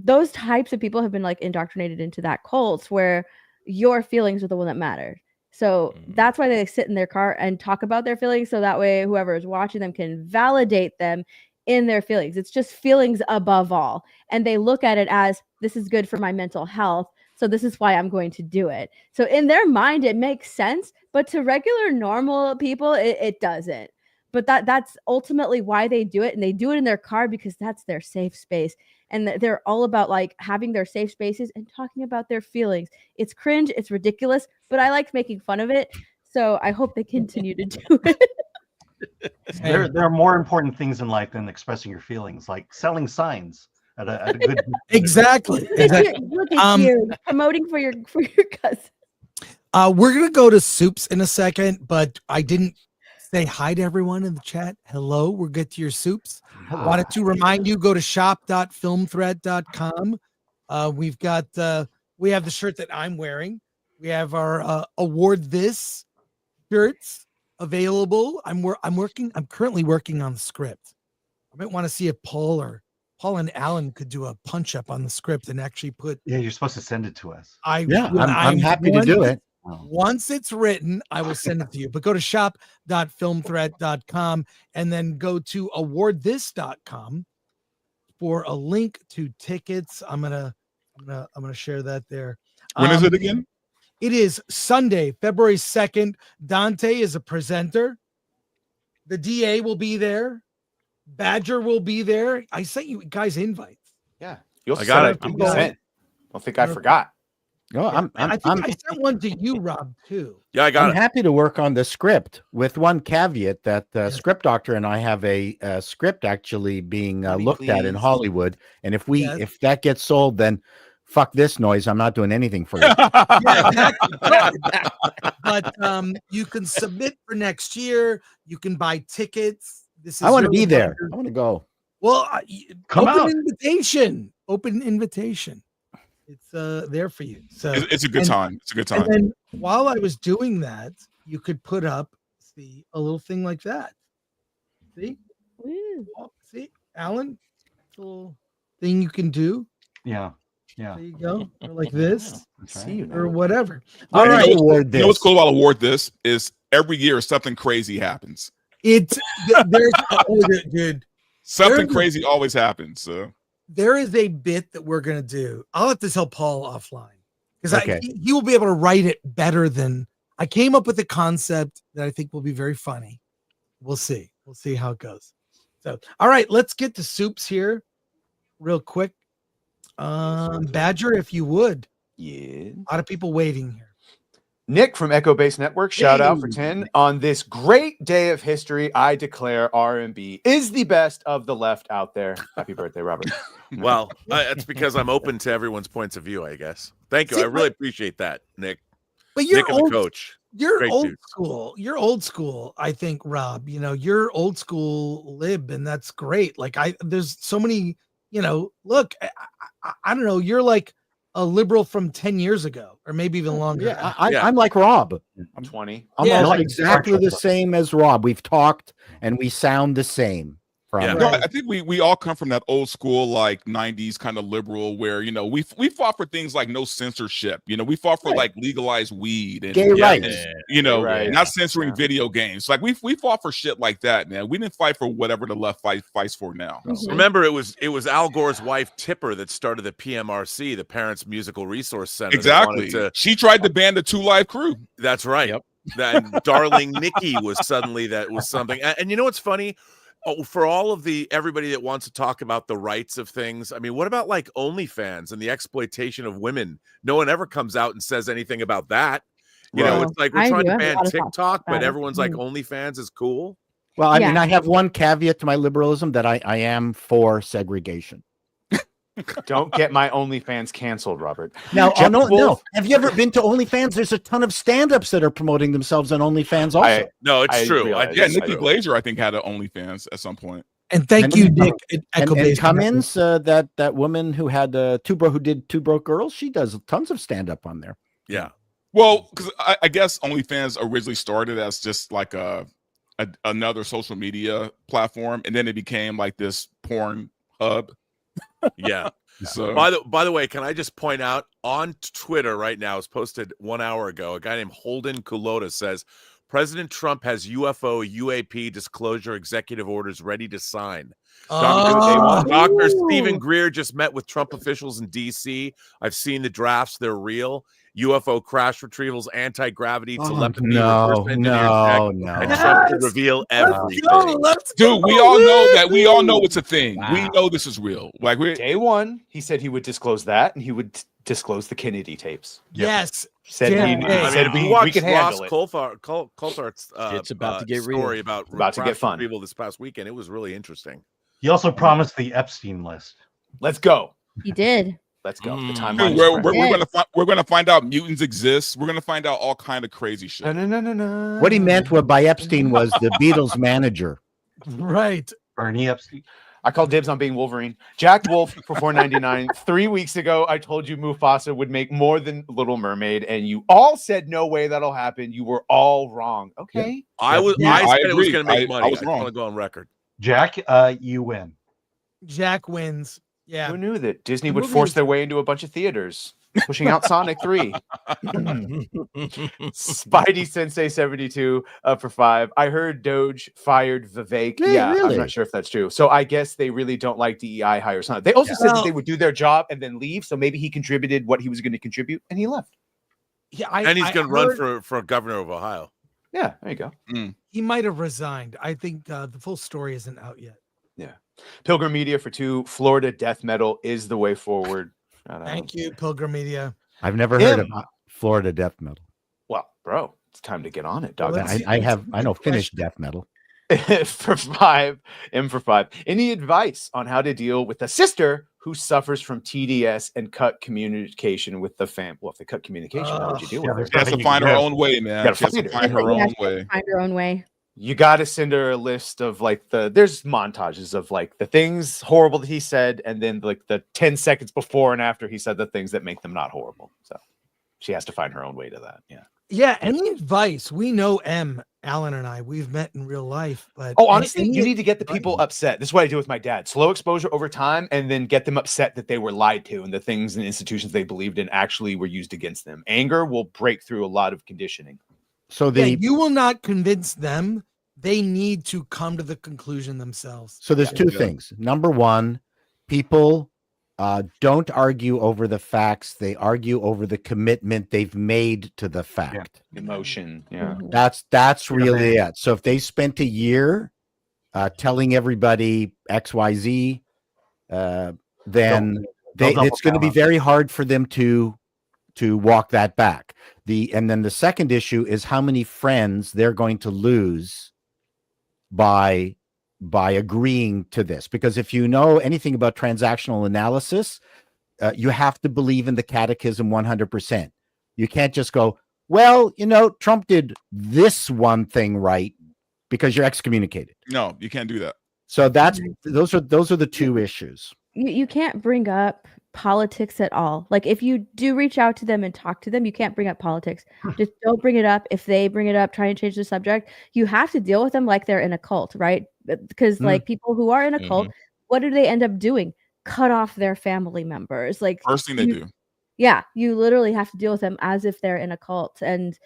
those types of people have been like indoctrinated into that cult where your feelings are the one that matter. So that's why they sit in their car and talk about their feelings, so that way whoever is watching them can validate them in their feelings. It's just feelings above all, and they look at it as, this is good for my mental health, so this is why I'm going to do it. So in their mind it makes sense, but to regular normal people it doesn't. But that's ultimately why they do it, and they do it in their car because that's their safe space, and they're all about like having their safe spaces and talking about their feelings. It's cringe, it's ridiculous, but I like making fun of it, so I hope they continue to do it. There are more important things in life than expressing your feelings, like selling signs at a good. Exactly. Look at you promoting for your cousin. We're gonna go to soups in a second, but I didn't say hi to everyone in the chat. Hello, we'll get to your soups. Wanted to remind you, go to shop.filmthread.com. We have the shirt that I'm wearing. We have our award this shirts available. I'm currently working on the script. I might want to see if Paul and Alan could do a punch up on the script and actually put. Yeah, you're supposed to send it to us. I'm happy to do it. Once it's written, I will send it to you. But go to shop.filmthread.com and then go to awardthis.com for a link to tickets. I'm gonna share that there. When is it again? It is Sunday, February 2nd. Dante is a presenter. The DA will be there. Badger will be there. I sent you guys invites. Yeah, I got it. I don't think I forgot. No, I think I sent one to you, Rob, too. Yeah, I got I'm happy to work on the script with one caveat that Script Doctor and I have a script actually being looked at in Hollywood. And if that gets sold, then fuck this noise. I'm not doing anything for you. Yeah, exactly. But you can submit for next year. You can buy tickets. I want to be there. I want to go. Well, Come open out. invitation. Open invitation. It's there for you. So It's a good time. It's a good time. And then while I was doing that, you could put up a little thing like that. See? Oh, see, Alan? A little thing you can do. Yeah. Yeah. There you go. Or like this. See you or whatever. All right. right. You know what's cool about award this is every year something crazy happens. There's dude. Something crazy always happens. So there is a bit that we're gonna do. I'll have to tell Paul offline because Okay. he will be able to write it better than I came up with a concept that I think will be very funny. We'll see. We'll see how it goes. So, all right, let's get to soups here real quick. Badger, if you would. Yeah. A lot of people waiting here. Nick from Echo Base Network, shout out for 10. On this great day of history, I declare R&B is the best of the left out there. Happy birthday, Robert. Well, it's because I'm open to everyone's points of view, I guess. Thank you. I really appreciate that, Nick. But you're Nick and old, the coach. You're Great old dudes. school. You're old school, I think, Rob. You're old school lib, and that's great. Like there's so many, look, I don't know, you're like a liberal from 10 years ago, or maybe even longer. Yeah, I'm like Rob. I'm 20. I'm Yeah, almost like exactly the same as Rob. We've talked and we sound the same. No, I think we all come from that old school like 90s kind of liberal where we fought for things like no censorship. We fought for like legalized weed and gay rights. And, not censoring video games. Like we fought for shit like that, man. We didn't fight for whatever the left fights for now. So. Remember, it was Al Gore's wife Tipper that started the PMRC, the Parents Musical Resource Center. Exactly. She tried to ban the 2 Live Crew. That's right. Yep. Then Darling Nikki was suddenly that was something. And you know what's funny? Oh, for all of everybody that wants to talk about the rights of things, I mean, what about like OnlyFans and the exploitation of women? No one ever comes out and says anything about that. You know, it's like we're trying to ban TikTok, but everyone's like OnlyFans is cool. Well, I mean, I have one caveat to my liberalism that I am for segregation. Don't get my OnlyFans canceled, Robert. Now, no. Have you ever been to OnlyFans? There's a ton of stand-ups that are promoting themselves on OnlyFans also. No, it's true. Nikki Glaser, I think, had an OnlyFans at some point. And thank you, Nick. And Cummins, that woman who had who did Two Broke Girls, she does tons of stand-up on there. Yeah. Well, because I guess OnlyFans originally started as just like another social media platform, and then it became like this porn hub. Yeah. So by the way, can I just point out on Twitter right now, it's posted 1 hour ago, a guy named Holden Kulota says President Trump has UAP disclosure executive orders ready to sign. Dr. Stephen Greer just met with Trump officials in DC. I've seen the drafts, they're real. UFO crash retrievals, anti-gravity, telepathy, reverse engineering tech, and Trump to reveal everything. Dude, we all know it's a thing. Wow. We know this is real. Like day one, he said he would disclose that, and he would disclose the Kennedy tapes. Yes. Said we can handle it. Coulthard's it's about to get real. Story about to get fun. People this past weekend. It was really interesting. He also promised the Epstein list. Let's go. He did. Let's go. The timeline. We're gonna find out mutants exist. We're gonna find out all kind of crazy shit. No. What he meant by Epstein was the Beatles manager. Right. Bernie Epstein. I called dibs on being Wolverine. Jack Wolf for $4.99. 3 weeks ago, I told you Mufasa would make more than Little Mermaid, and you all said no way that'll happen. You were all wrong. Okay. I said it was gonna make money. I just want to go on record. Jack, you win. Jack wins. Yeah. Who knew that Disney would force their way into a bunch of theaters, pushing out Sonic 3? Spidey Sensei 72 up for 5. I heard Doge fired Vivek. Yeah, really? I'm not sure if that's true. So I guess they really don't like DEI hires. They also said that they would do their job and then leave. So maybe he contributed what he was going to contribute and he left. Yeah, and he's going to run for governor of Ohio. Yeah, there you go. He might have resigned. I think the full story isn't out yet. Yeah. Pilgrim Media for 2. Florida death metal is the way forward. Thank you, Pilgrim Media. I've never heard of Florida death metal. Well, bro, it's time to get on it, dog. I know Finnish death metal. For 5, M for 5. Any advice on how to deal with a sister who suffers from TDS and cut communication with the fam? Well, if they cut communication, how would you deal with her? She has to find her own way, man. She has to find her own way. Find her own way. You got to send her a list of there's montages of the things horrible that he said, and then the 10 seconds before and after he said the things that make them not horrible. So she has to find her own way to that. Yeah. Yeah. Any advice? We know Alan and I, we've met in real life, but honestly, you need to get the people upset. This is what I do with my dad. Slow exposure over time, and then get them upset that they were lied to and the things and institutions they believed in actually were used against them. Anger will break through a lot of conditioning. So you will not convince them. They need to come to the conclusion themselves. So there's two things. Number one, people don't argue over the facts. They argue over the commitment they've made to the fact. Emotion. Yeah. That's really it. So if they spent a year telling everybody XYZ, then it's going to be very hard for them to walk that back. And then the second issue is how many friends they're going to lose by agreeing to this. Because if you know anything about transactional analysis, you have to believe in the catechism 100%. You can't just go, well, Trump did this one thing right, because you're excommunicated. No, you can't do that. So those are the two issues. You can't bring up politics at all. Like, if you do reach out to them and talk to them, you can't bring up politics. Just don't bring it up. If they bring it up, try and change the subject. You have to deal with them like they're in a cult, right? because like people who are in a cult, Mhm. what do they end up doing? Cut off their family members. Like First thing they do. Yeah, you literally have to deal with them as if they're in a cult. And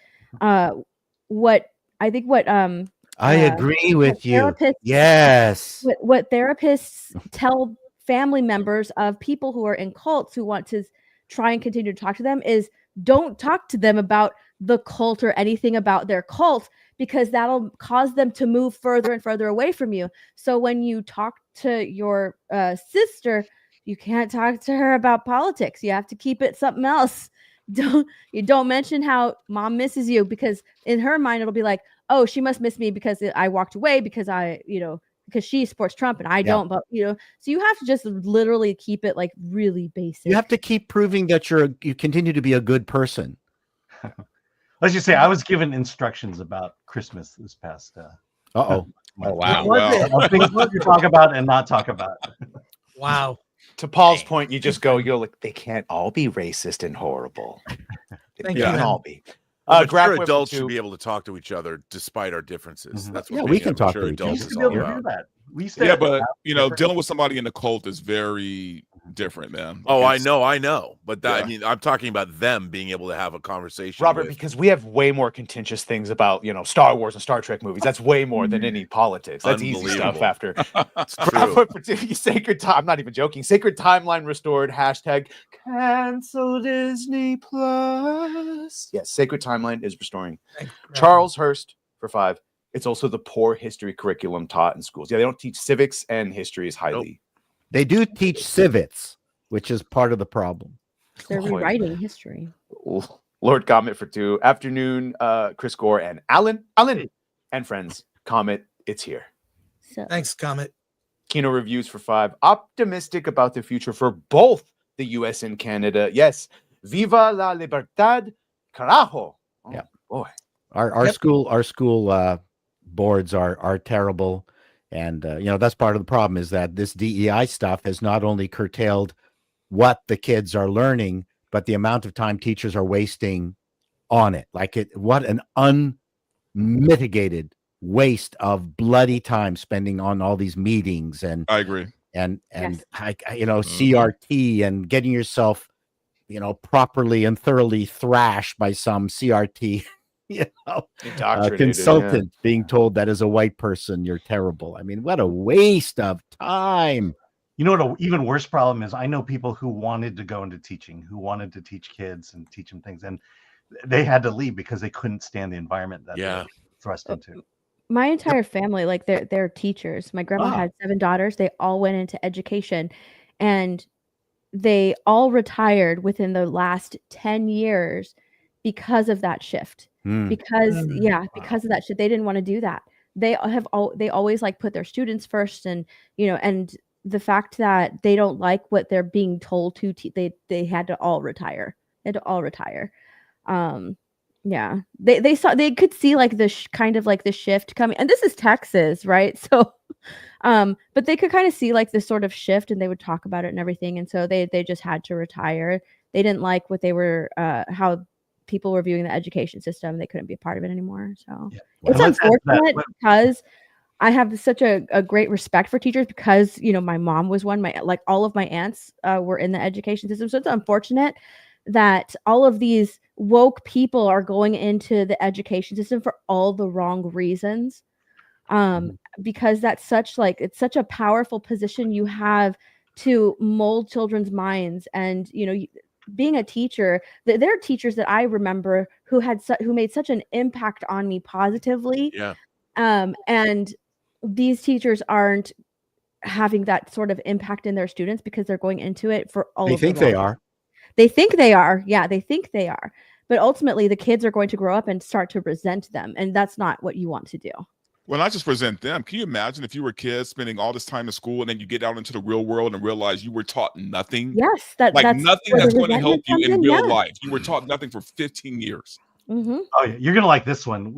what I think what I agree with you. therapists, Yes. what therapists tell family members of people who are in cults who want to try and continue to talk to them is don't talk to them about the cult or anything about their cult, because that'll cause them to move further and further away from you. So when you talk to your sister, you can't talk to her about politics. You have to keep it something else. You don't mention how mom misses you, because in her mind it'll be like, oh, she must miss me because I walked away because because she supports Trump and I don't. But so you have to just literally keep it like really basic. You have to keep proving that you continue to be a good person. Let's just say I was given instructions about Christmas this past. Oh wow! Things to talk about and not talk about. Wow. To Paul's point, you just you're like, they can't all be racist and horrible. They can't all be. But sure, adults should be able to talk to each other despite our differences. That's what we can talk to each adults other. is all about. Yeah, but dealing with somebody in the cult is very different, man. Oh, I know. But that, I mean, I'm talking about them being able to have a conversation. Robert, because we have way more contentious things about, Star Wars and Star Trek movies. That's way more than any politics. That's easy stuff after. Sacred time. I'm not even joking. Sacred timeline restored. # cancel Disney Plus. Yes, Sacred Timeline is restoring. Charles Hurst for 5. It's also the poor history curriculum taught in schools. Yeah, they don't teach civics and history is highly. They do teach civets, which is part of the problem. They're rewriting history. Lord Comet for 2. Afternoon, Chris Gore and Alan and friends. Comet, it's here. Thanks, Comet. Kino reviews for 5. Optimistic about the future for both the U.S. and Canada. Yes. Viva la libertad, carajo. Oh, yeah, boy. Our school boards are terrible. And, that's part of the problem, is that this DEI stuff has not only curtailed what the kids are learning, but the amount of time teachers are wasting on it. What an unmitigated waste of bloody time spending on all these meetings. And I agree. And CRT and getting yourself, properly and thoroughly thrashed by some CRT consultant being told that as a white person you're terrible. I mean, what a waste of time. You know what an even worse problem is? I know people who wanted to go into teaching, who wanted to teach kids and teach them things, and they had to leave because they couldn't stand the environment that they were thrust into. My entire family, like they're teachers. My grandma had 7 daughters. They all went into education, and they all retired within the last 10 years because of that shift. Because of that shit, they didn't want to do that. They always like put their students first, and and the fact that they don't like what they're being told to they had to all retire. They had to all retire. They could see like the kind of like the shift coming, and this is Texas, right? So but they could kind of see like this sort of shift, and they would talk about it and everything, and so they just had to retire. They didn't like what they were how people were viewing the education system. They couldn't be a part of it anymore. So it's unfortunate because I have such a great respect for teachers, because my mom was one. All of my aunts were in the education system. So it's unfortunate that all of these woke people are going into the education system for all the wrong reasons. Because that's it's such a powerful position you have to mold children's minds. And being a teacher, there are teachers that I remember who made such an impact on me positively. Yeah. And these teachers aren't having that sort of impact in their students because they're going into it for all. They think they are. They think they are. Yeah, they think they are. But ultimately, the kids are going to grow up and start to resent them, and that's not what you want to do. Well, not just present them. Can you imagine if you were kids spending all this time in school and then you get out into the real world and realize you were taught nothing? Yes, that's nothing that's going to help you in real life. You were taught nothing for 15 years. Oh, yeah. You're gonna like this one.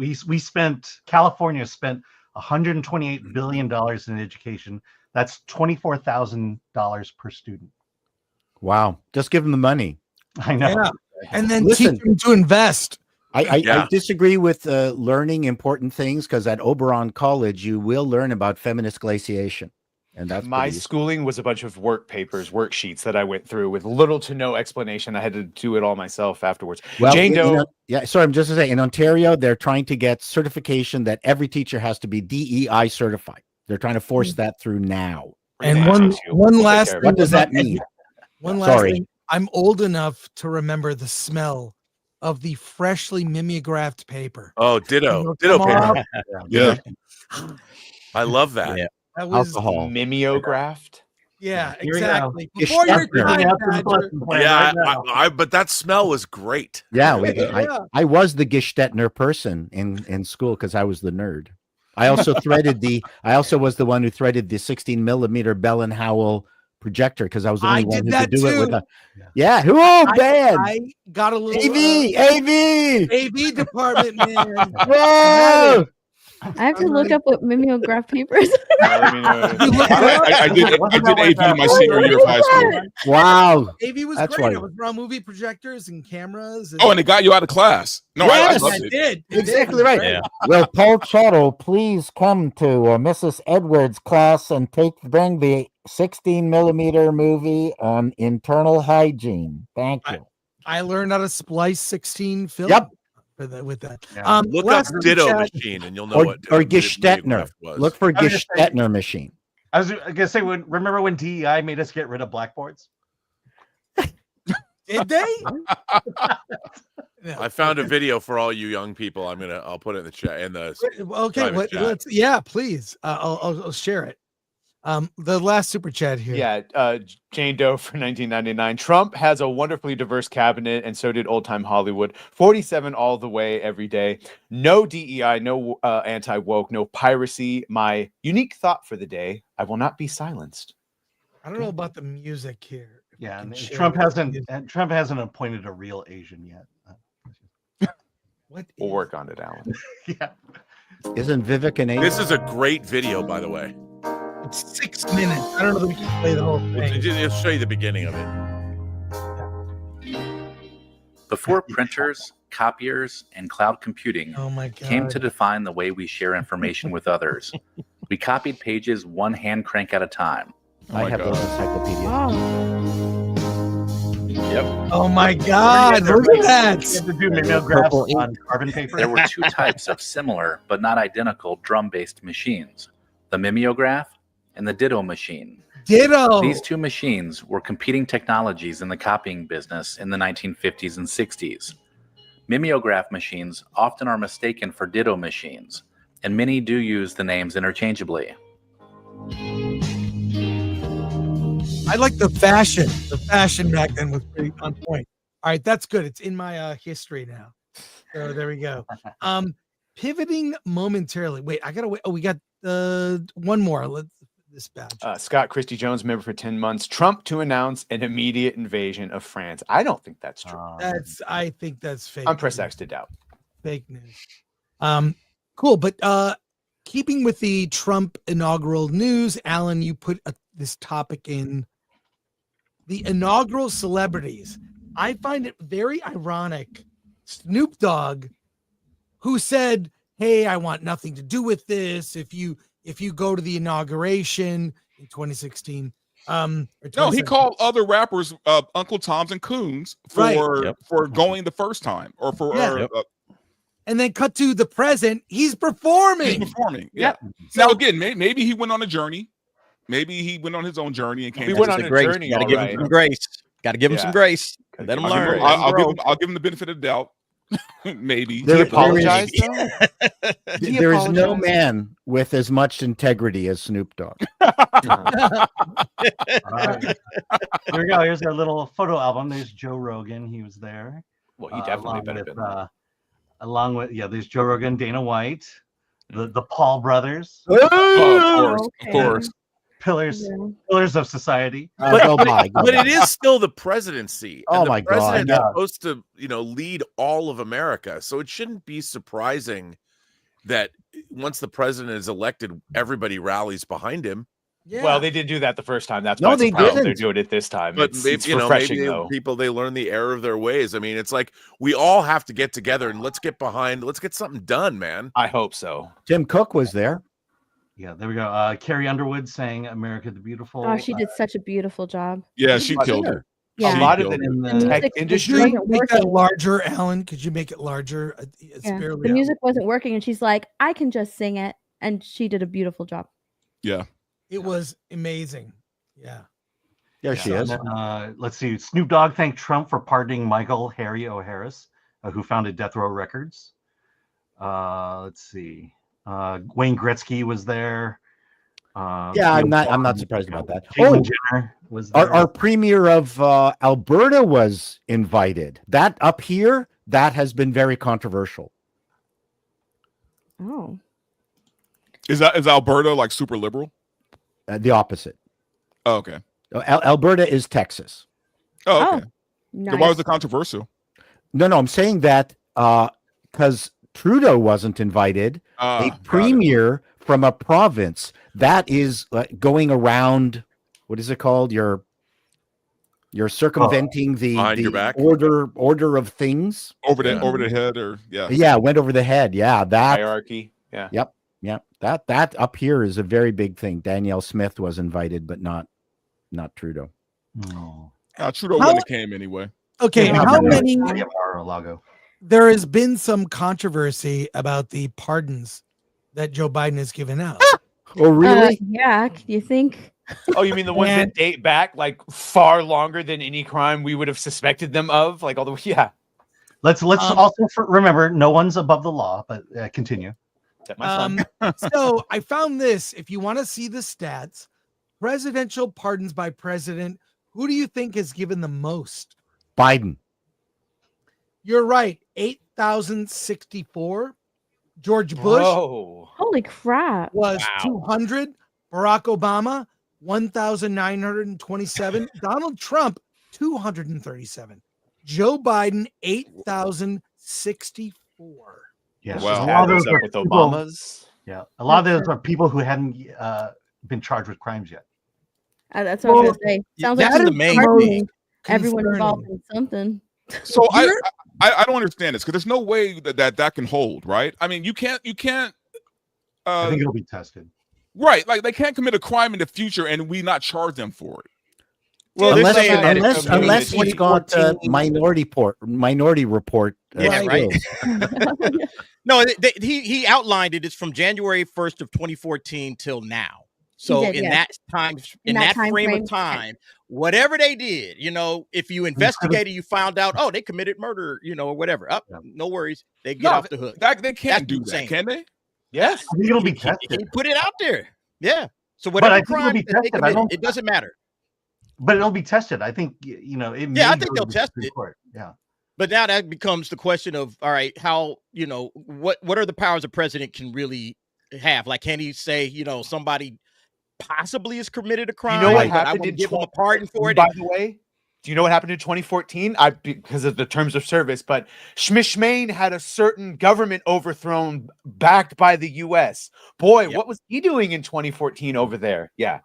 California spent $128 billion in education. That's $24,000 per student. Wow! Just give them the money. I know. Yeah. And then teach them to invest. I disagree with learning important things, because at Oberon College you will learn about feminist glaciation, and that's my schooling was a bunch of work papers, worksheets that I went through with little to no explanation. I had to do it all myself afterwards. Well, Jane Doe. Sorry, I'm just to say, in Ontario, they're trying to get certification that every teacher has to be DEI certified. They're trying to force that through now. And one last thing. What does that mean? One last thing. I'm old enough to remember the smell of the freshly mimeographed paper. Oh, ditto paper. Yeah. I love that. Yeah. That was mimeographed. Yeah, Here we exactly. go. Before your time, Yeah, but that smell was great. Yeah, I was the Gestetner person in school because I was the nerd. I also was the one who threaded the 16 millimeter Bell and Howell projector, because I was the only one who could do it with a. Yeah, man. I got a little AV department, man. Whoa! I have to look up what mimeograph papers. I did AV in my senior year of high school. Wow, AV was That's great. right. It was around movie projectors and cameras. And it got you out of class. No, Yes, I loved it it. did. Exactly right. Yeah. Will Paul Chatto please come to Mrs. Edwards' class and bring the 16 millimeter movie on internal hygiene? Thank you. I learned how to splice 16 film. Yep. With that. Yeah. Look up Ditto machine and you'll know what. Or Gestetner. Look for Gestetner machine. I was gonna say, remember when DEI made us get rid of blackboards? Did they? I found a video for all you young people. I'll put it in the chat. Okay, let's. Yeah, please. I'll share it. The last super chat here. Yeah, Jane Doe for 1999. Trump has a wonderfully diverse cabinet, and so did old time Hollywood. 47 all the way, every day. No DEI, no anti woke, no piracy. My unique thought for the day: I will not be silenced. I don't know about the music here. Yeah, and Trump hasn't appointed a real Asian yet. We'll work on it, Alan. Yeah. Isn't Vivek an Asian? This is a great video, by the way. It's 6 minutes. I don't know that we can play the whole thing. It'll show you the beginning of it. Before printers, copiers, and cloud computing came to define the way we share information with others, we copied pages one hand crank at a time. I have those encyclopedias. Yep. Oh my God! Look at that. On carbon paper. There were two types of similar but not identical drum-based machines: the mimeograph and the Ditto machine. Ditto. These two machines were competing technologies in the copying business in the 1950s and 60s. Mimeograph machines often are mistaken for Ditto machines, and many do use the names interchangeably. I like the fashion. The fashion back then was pretty on point. All right, that's good. It's in my history now. So there we go. Pivoting momentarily. Wait, I gotta wait. Oh, we got one more. Let's this badge. Scott Christie Jones, member for 10 months. Trump to announce an immediate invasion of France. I don't think that's true. I think that's fake. I'm press X to doubt. Fake news. Cool, but keeping with the Trump inaugural news, Alan, you put this topic in the inaugural celebrities. I find it very ironic. Snoop Dogg, who said, "Hey, I want nothing to do with this. If you go to the inauguration in 2016." No, he called other rappers Uncle Toms and Coons for going the first time or for. And then cut to the present. He's performing. Yeah. Now again, maybe he went on a journey. Maybe he went on his own journey and came. He went on a journey. Got to give him some grace. Got to give him some grace. Let him learn. I'll give him the benefit of the doubt. Maybe he apologized. There is no man with as much integrity as Snoop Dogg. Here we go. Here's our little photo album. There's Joe Rogan. He was there. Well, he definitely better been there. Along with there's Joe Rogan, Dana White, the Paul brothers. Of course. Pillars of society. But it is still the presidency. Oh and my the president God. is supposed to, lead all of America. So it shouldn't be surprising that once the president is elected, everybody rallies behind him. Yeah. Well, they did do that the first time. That's No, why it's they a problem. didn't. They're doing it this time. But maybe, It's refreshing, though. people, they learn the error of their ways. I mean, it's like we all have to get together and let's get something done, man. I hope so. Tim Cook was there. Yeah, there we go. Carrie Underwood sang "America the Beautiful." Oh, she did such a beautiful job. Yeah, she killed it. Yeah. A lot of the in The tech music industry. wasn't Make that working. larger, Alan. Could you make it larger? It's Yeah. barely The music wasn't working, and she's like, "I can just sing it," and she did a beautiful job. Yeah. It was amazing. Yeah. Yeah, she is. And then, let's see. Snoop Dogg thanked Trump for pardoning Michael Harry O'Harris, who founded Death Row Records. Let's see. Wayne Gretzky was there. Yeah, I'm not surprised about that. Caitlyn Jenner was there. Our premier of Alberta was invited. That up here, that has been very controversial. Oh. Is Alberta like super liberal? The opposite. Oh, okay. Alberta is Texas. Oh, okay. Nice. Then why was it controversial? No, I'm saying that because Trudeau wasn't invited. A premier from a province that is going around. What is it called? You're circumventing Behind your the back? order of things Over the head, or yeah. Yeah, went over the head. Yeah, that hierarchy. Yeah. Yep. That up here is a very big thing. Danielle Smith was invited, but not Trudeau. No. Trudeau wouldn't have came anyway. Okay, how many? Mar-a-Lago. There has been some controversy about the pardons that Joe Biden has given out. Oh, really? Yeah. You think? Oh, you mean the ones that date back like far longer than any crime we would have suspected them of? Like all the yeah. Let's also remember, no one's above the law. But continue. So I found this. If you want to see the stats, presidential pardons by president, who do you think has given the most? Biden. You're right, 8,064. George Bush Holy crap. was 200. Barack Obama, 1,927. Donald Trump, 237. Joe Biden, 8,064. Yeah, Wow. a lot of those Up are with people- Obama's. Yeah, a lot of those are people who hadn't been charged with crimes yet. That's what I was going to say. Sounds like that's the he's main pardoning thing. everyone Concerning. involved in something. So I don't understand this because there's no way that can hold, right? I mean, you can't. I think it'll be tested. Right, like they can't commit a crime in the future and we not charge them for it. Well, they're unless saying that unless he's got minority report. Yeah, right. skills. No, he outlined it. It's from January 1st of 2014 till now. So did, in yeah. that time, In in that that time frame frame, of time, whatever they did, if you investigated, you found out, oh, they committed murder, or whatever. No worries, they get off the hook. They can't do That's that, insane. can they? Yes. I think it'll be He tested. put it out there. Yeah. So But I whatever think it'll crime be that they tested. I committed, don't- it doesn't matter. But it'll be tested. I think it may Yeah, I go think to they'll the test Supreme it. Court. Yeah. But now that becomes the question of, all right, how, what are the powers a president can really have? Like, can he say, somebody possibly has committed a crime? You know what but I happened want to in give him a pardon for it. By the way, do you know what happened in 2014? Because of the terms of service, but Schmishmain had a certain government overthrown backed by the U.S. Boy, what was he doing in 2014 over there? Yeah.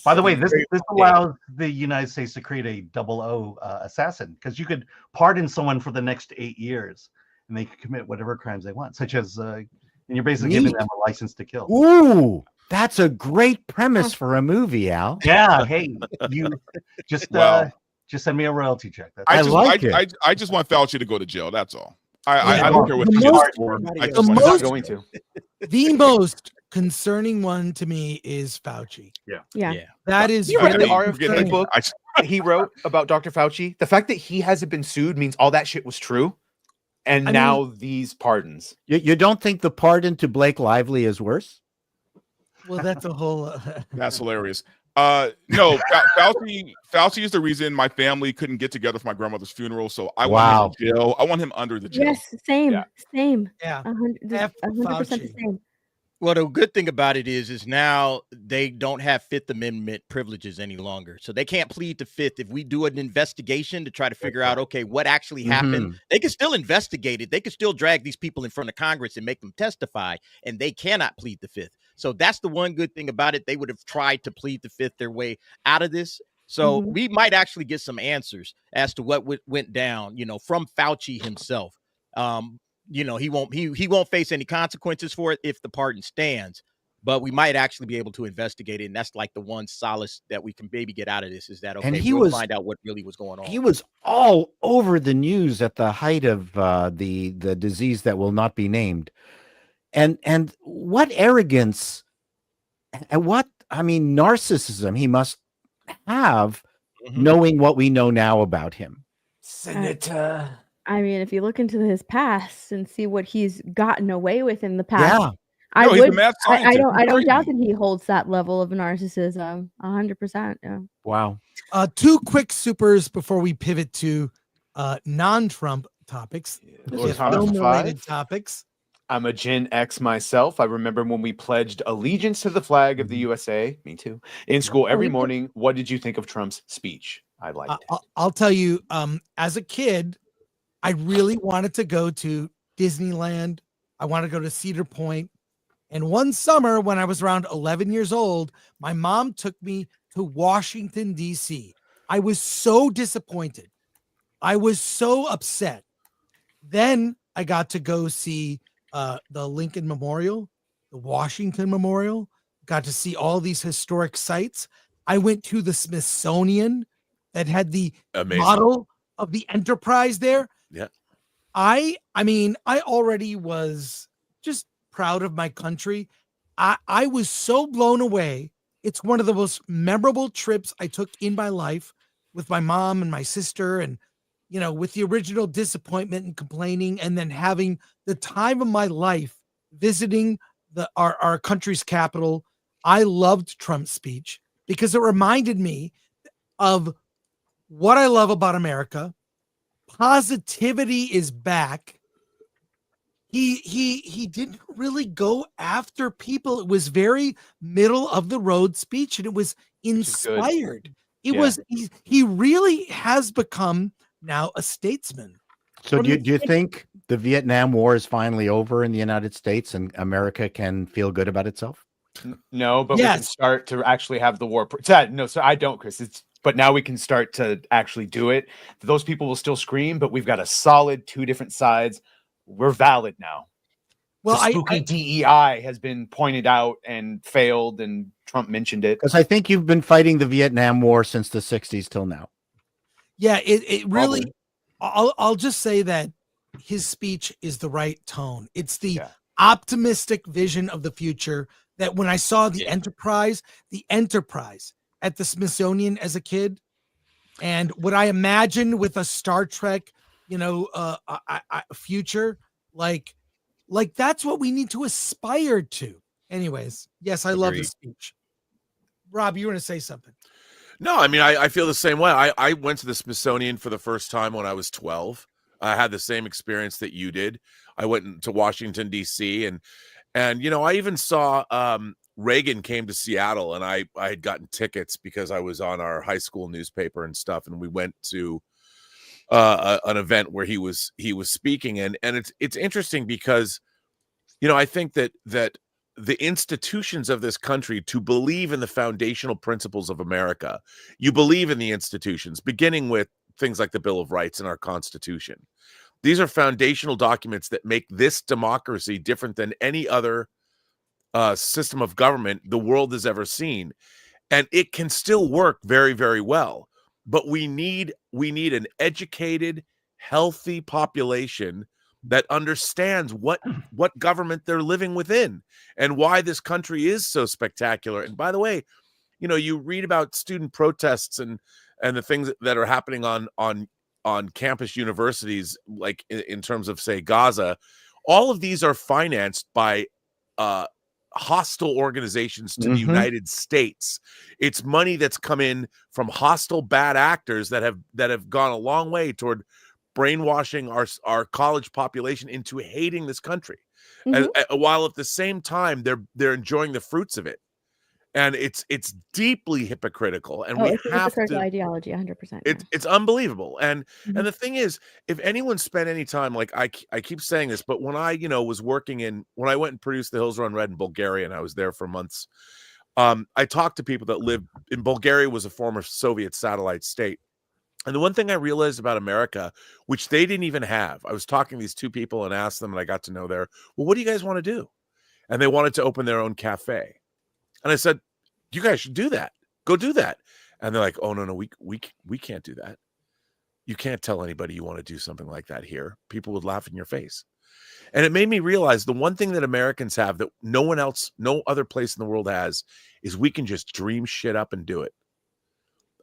By the way, this Very allows the United States to create a 00 assassin, because you could pardon someone for the next 8 years and they could commit whatever crimes they want, such as, and you're basically giving them a license to kill. Ooh, that's a great premise for a movie, Al. Yeah. Hey, you just Well, just send me a royalty check. That's I all. just want Fauci to go to jail. That's all. I Yeah, don't care what the he gets most- for. I the just want most- him going to. The most concerning one to me is Fauci. Yeah. That is You read the very RFK concerning. book that he wrote about Dr. Fauci? The fact that he hasn't been sued means all that shit was true. And I now these pardons. You don't think the pardon to Blake Lively is worse? Well, that's a whole. That's hilarious. No, Fauci is the reason my family couldn't get together for my grandmother's funeral. So I want him in jail. I want him under the jail. Yes, same. Yeah. 100% the Fauci. same. Well, the good thing about it is now they don't have Fifth Amendment privileges any longer. So they can't plead the Fifth. If we do an investigation to try to figure out, okay, what actually happened, they can still investigate it. They can still drag these people in front of Congress and make them testify, and they cannot plead the Fifth. So that's the one good thing about it. They would have tried to plead the fifth their way out of this. So we might actually get some answers as to what went down, from Fauci himself. He won't face any consequences for it if the pardon stands, but we might actually be able to investigate it. And that's like the one solace that we can maybe get out of this, is that, okay, we'll find out what really was going on. He was all over the news at the height of the disease that will not be named. And what arrogance and narcissism he must have, knowing what we know now about him. Senator. I mean, if you look into his past and see what he's gotten away with in the past, I don't doubt that he holds that level of narcissism 100%. Yeah. Wow. 2 quick supers before we pivot to non-Trump topics, film-related topics. I'm a Gen X myself. I remember when we pledged allegiance to the flag of the USA. Me too. In school every morning. What did you think of Trump's speech? I liked it. I'll tell you, as a kid, I really wanted to go to Disneyland. I wanted to go to Cedar Point. And one summer when I was around 11 years old, my mom took me to Washington, D.C. I was so disappointed. I was so upset. Then I got to go see the Lincoln Memorial, the Washington Memorial, got to see all these historic sites. I went to the Smithsonian that had the model of the Enterprise there. Yeah. I mean, I already was just proud of my country. I was so blown away. It's one of the most memorable trips I took in my life with my mom and my sister, and with the original disappointment and complaining, and then having the time of my life visiting our country's capital. I loved Trump's speech because it reminded me of what I love about America. Positivity is back. He didn't really go after people. It was very middle of the road speech, and it was inspired. He really has become now a statesman. So do you think the Vietnam War is finally over in the United States and America can feel good about itself? No, but we can start to actually have the war. No, so I don't, Chris. But now we can start to actually do it. Those people will still scream, but we've got a solid 2 different sides. We're valid now. Well, the spooky DEI has been pointed out and failed, and Trump mentioned it. Because I think you've been fighting the Vietnam War since the 60s till now. Yeah, it really, I'll just say that his speech is the right tone. It's the optimistic vision of the future that when I saw the Enterprise at the Smithsonian as a kid, and what I imagined with a Star Trek, future, like that's what we need to aspire to. Anyways, yes, I love the speech. Rob, you want to say something? No, I mean, I feel the same way. I went to the Smithsonian for the first time when I was 12. I had the same experience that you did. I went to Washington, D.C. and I even saw Reagan came to Seattle, and I had gotten tickets because I was on our high school newspaper and stuff, and we went to an event where he was speaking, and it's interesting because I think that the institutions of this country, to believe in the foundational principles of America, you believe in the institutions, beginning with things like the Bill of Rights and our Constitution. These are foundational documents that make this democracy different than any other system of government the world has ever seen. And it can still work very, very well. But we need an educated, healthy population that understands what government they're living within and why this country is so spectacular. And by the way, you read about student protests and the things that are happening on campus universities, like in terms of, say, Gaza. All of these are financed by hostile organizations to the United States. It's money that's come in from hostile bad actors that have gone a long way toward brainwashing our college population into hating this country, while at the same time they're enjoying the fruits of it. and it's deeply hypocritical, and Oh, we it's a have hypocritical to. ideology, 100%. It's unbelievable, and Mhm. the thing is, if anyone spent any time, like I keep saying this, but when I was working when I went and produced The Hills Run Red in Bulgaria, and I was there for months, I talked to people that lived in Bulgaria. Was a former Soviet satellite state. And the one thing I realized about America, which they didn't even have, I was talking to these two people and asked them, and I got to know well, what do you guys want to do? And they wanted to open their own cafe. And I said, you guys should do that. Go do that. And they're like, oh, no, we can't do that. You can't tell anybody you want to do something like that here. People would laugh in your face. And it made me realize the one thing that Americans have that no other place in the world has is we can just dream shit up and do it.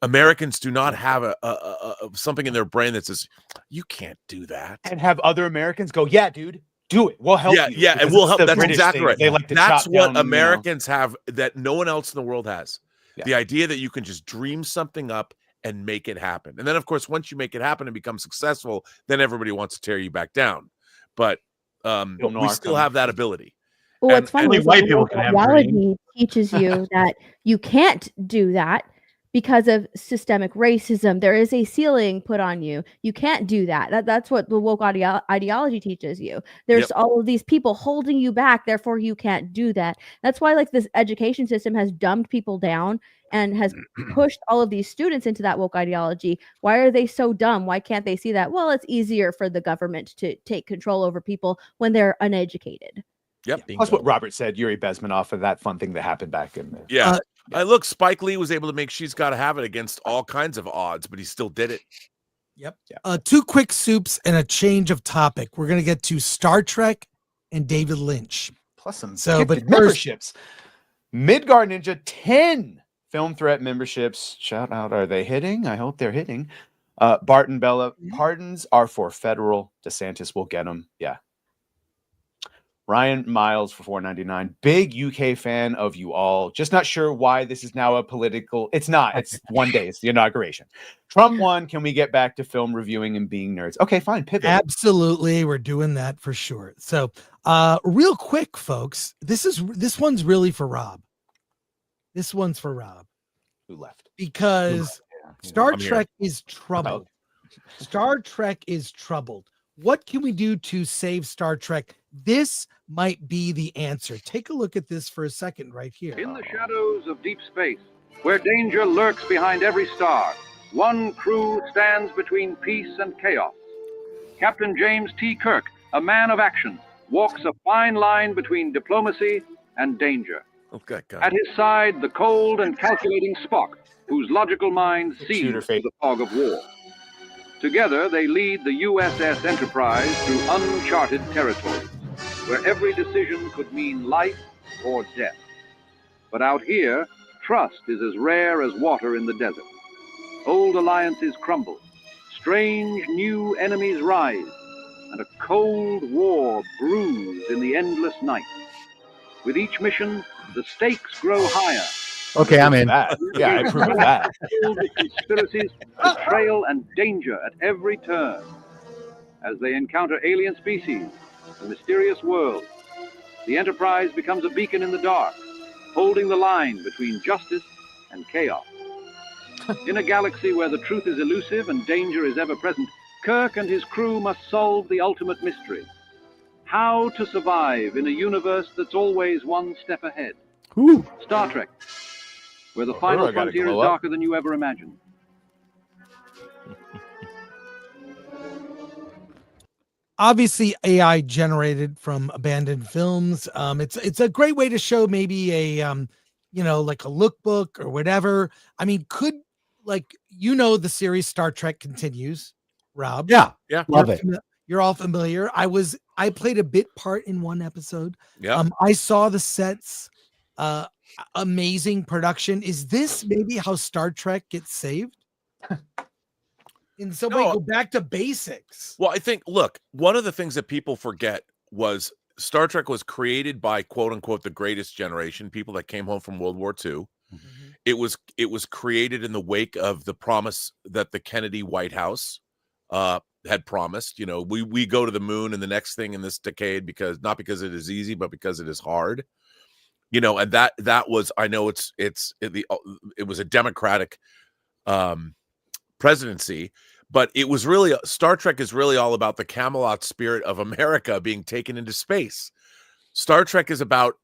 Americans do not have a something in their brain that says you can't do that, and have other Americans go, yeah, dude, do it. We'll help you. Yeah, and we'll help. That's British exactly thing. right. They like to That's chop what down, Americans have that no one else in the world has. Yeah. The idea that you can just dream something up and make it happen, and then of course once you make it happen and become successful, then everybody wants to tear you back down. But we still have that ability. Well, what's funny is white people can have ideology teaches you that you can't do that because of systemic racism. There is a ceiling put on you. You can't do that. That's what the woke ideology teaches you. There's all of these people holding you back, therefore you can't do that. That's why like this education system has dumbed people down and has pushed all of these students into that woke ideology. Why are they so dumb? Why can't they see that? Well, it's easier for the government to take control over people when they're uneducated. Yep. Plus what Robert said, Yuri Bezmenov, and that fun thing that happened back in there. Yeah. Look, Spike Lee was able to make She's Gotta Have It against all kinds of odds, but he still did it. Yep. Two quick soups and a change of topic. We're going to get to Star Trek and David Lynch. Plus some but memberships. Midgard Ninja, 10 Film Threat memberships. Shout out. Are they hitting? I hope they're hitting. Barton Bella, pardons are for federal. DeSantis will get them. Yeah. Ryan Miles for $4.99. Big UK fan of you all. Just not sure why this is now a political. It's not. It's one day. It's the inauguration. Trump won. Can we get back to film reviewing and being nerds? Okay, fine. Pivot. Absolutely. We're doing that for sure. So real quick, folks, this one's really for Rob. This one's for Rob. Who left? Because Star Trek is troubled. Star Trek is troubled. What can we do to save Star Trek? This might be the answer. Take a look at this for a second right here. In the shadows of deep space, where danger lurks behind every star, one crew stands between peace and chaos. Captain James T. Kirk, a man of action, walks a fine line between diplomacy and danger. Okay, At his side, the cold and calculating Spock, whose logical mind sees through the fog of war. Together, they lead the USS Enterprise through uncharted territories, where every decision could mean life or death. But out here, trust is as rare as water in the desert. Old alliances crumble, strange new enemies rise, and a cold war brews in the endless night. With each mission, the stakes grow higher. Okay, I'm in. Yeah, I approve of that. Filled with conspiracies, betrayal, and danger at every turn. As they encounter alien species, a mysterious world, the Enterprise becomes a beacon in the dark, holding the line between justice and chaos. In a galaxy where the truth is elusive and danger is ever present, Kirk and his crew must solve the ultimate mystery. How to survive in a universe that's always one step ahead. Ooh. Star Trek, where the final frontier is darker than you ever imagined. Obviously, AI generated from abandoned films. It's a great way to show maybe a like a lookbook or whatever. I mean, the series Star Trek continues, Rob. Yeah, love it. You're all familiar. I played a bit part in one episode. Yeah. I saw the sets. Amazing production. Is this maybe how Star Trek gets saved? In some way, go back to basics. Well, I think, look, one of the things that people forget was Star Trek was created by quote unquote the greatest generation, people that came home from World War II. Mm-hmm. It was created in the wake of the promise that the Kennedy White House had promised. We go to the moon in the next thing in this decade, not because it is easy, but because it is hard. you know, and that was, I know it was a Democratic presidency, but it was really, Star Trek is really all about the Camelot spirit of America being taken into space. Star Trek is about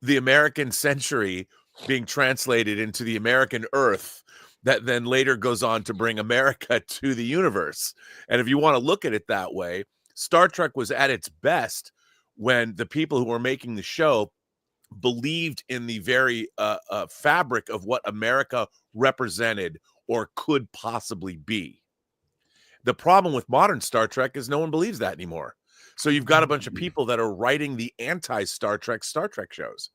the American century being translated into the American Earth that then later goes on to bring America to the universe. And if you want to look at it that way, Star Trek was at its best when the people who were making the show believed in the very fabric of what America represented or could possibly be. The problem with modern Star Trek is no one believes that anymore. So you've got a bunch of people that are writing the anti-Star Trek shows.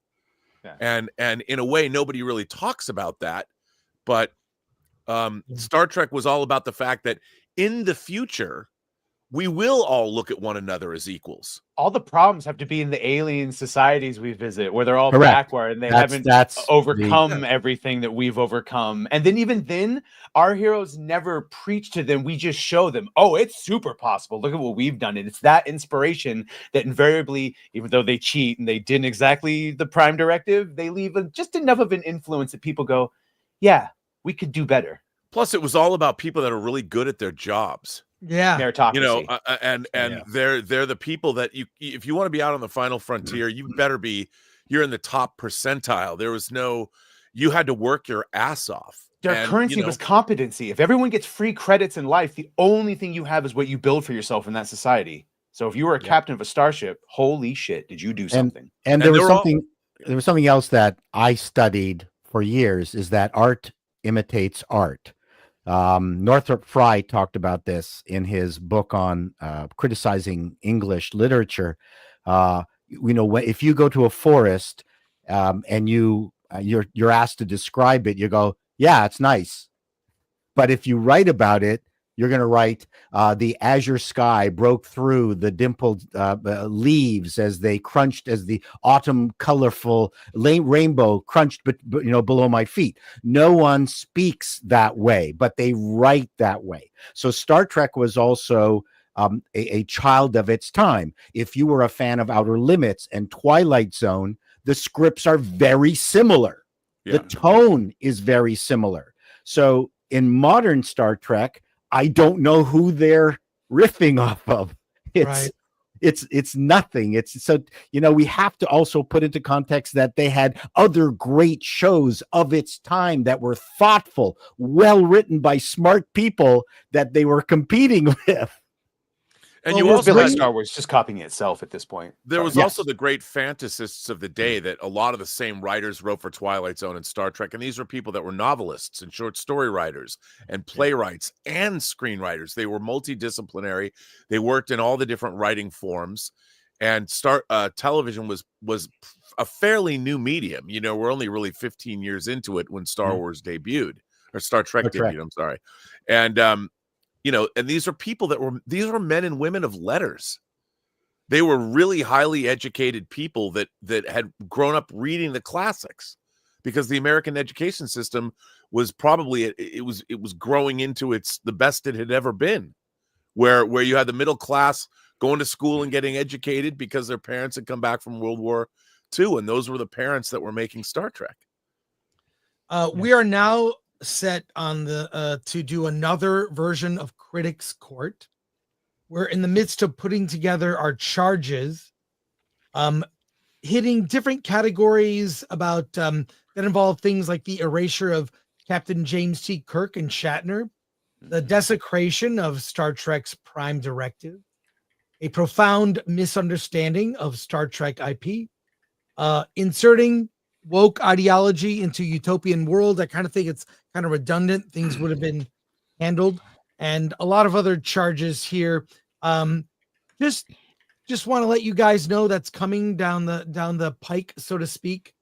Yeah. And in a way, nobody really talks about that. But Star Trek was all about the fact that in the future, we will all look at one another as equals. All the problems have to be in the alien societies we visit, where they're all Correct. backward and they haven't overcome everything that we've overcome. And then even then, our heroes never preach to them. We just show them, oh, it's super possible. Look at what we've done. And it's that inspiration that invariably, even though they cheat and they didn't exactly the Prime Directive, they leave just enough of an influence that people go, yeah, we could do better. Plus, it was all about people that are really good at their jobs. Yeah, meritocracy. You know, and they're the people that if you want to be out on the final frontier, you better be, you're in the top percentile. There was no, you had to work your ass off. Their currency was competency. If everyone gets free credits in life, the only thing you have is what you build for yourself in that society. So if you were a captain of a starship, holy shit, did you do something? And there was something else that I studied for years, is that art imitates art. Northrop Frye talked about this in his book on criticizing English literature. You know, if you go to a forest and you're asked to describe it, you go, yeah, it's nice. But if you write about it, you're going to write the azure sky broke through the dimpled leaves as they crunched, as the autumn colorful rainbow crunched, but you know, below my feet. No one speaks that way, but they write that way. So Star Trek was also a child of its time. If you were a fan of Outer Limits and Twilight Zone, the scripts are very similar. Yeah. The tone is very similar. So in modern Star Trek, I don't know who they're riffing off of. It's nothing. It's so, you know, we have to also put into context that they had other great shows of its time that were thoughtful, well written by smart people that they were competing with. And you also had Star Wars just copying itself at this point. There was also the great fantasists of the day that a lot of the same writers wrote for Twilight Zone and Star Trek. And these were people that were novelists and short story writers and playwrights and screenwriters. They were multidisciplinary. They worked in all the different writing forms. And television was a fairly new medium. You know, we're only really 15 years into it when Star Wars debuted, or Star Trek debuted, I'm sorry. And, you know, and these are men and women of letters. They were really highly educated people that had grown up reading the classics, because the American education system was probably it was growing into the best it had ever been, where you had the middle class going to school and getting educated because their parents had come back from World War II, and those were the parents that were making Star Trek. We are now set on the to do another version of Critics Court. We're in the midst of putting together our charges, hitting different categories about that involve things like the erasure of Captain James T. Kirk and Shatner, the desecration of Star Trek's Prime Directive, a profound misunderstanding of Star Trek IP, inserting woke ideology into utopian world. I kind of think it's kind of redundant. Things would have been handled, and a lot of other charges here. Just want to let you guys know that's coming down the pike, so to speak.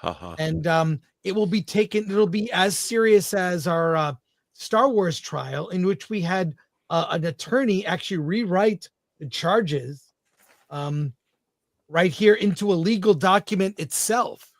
And it will be taken. It'll be as serious as our Star Wars trial, in which we had an attorney actually rewrite the charges right here into a legal document itself.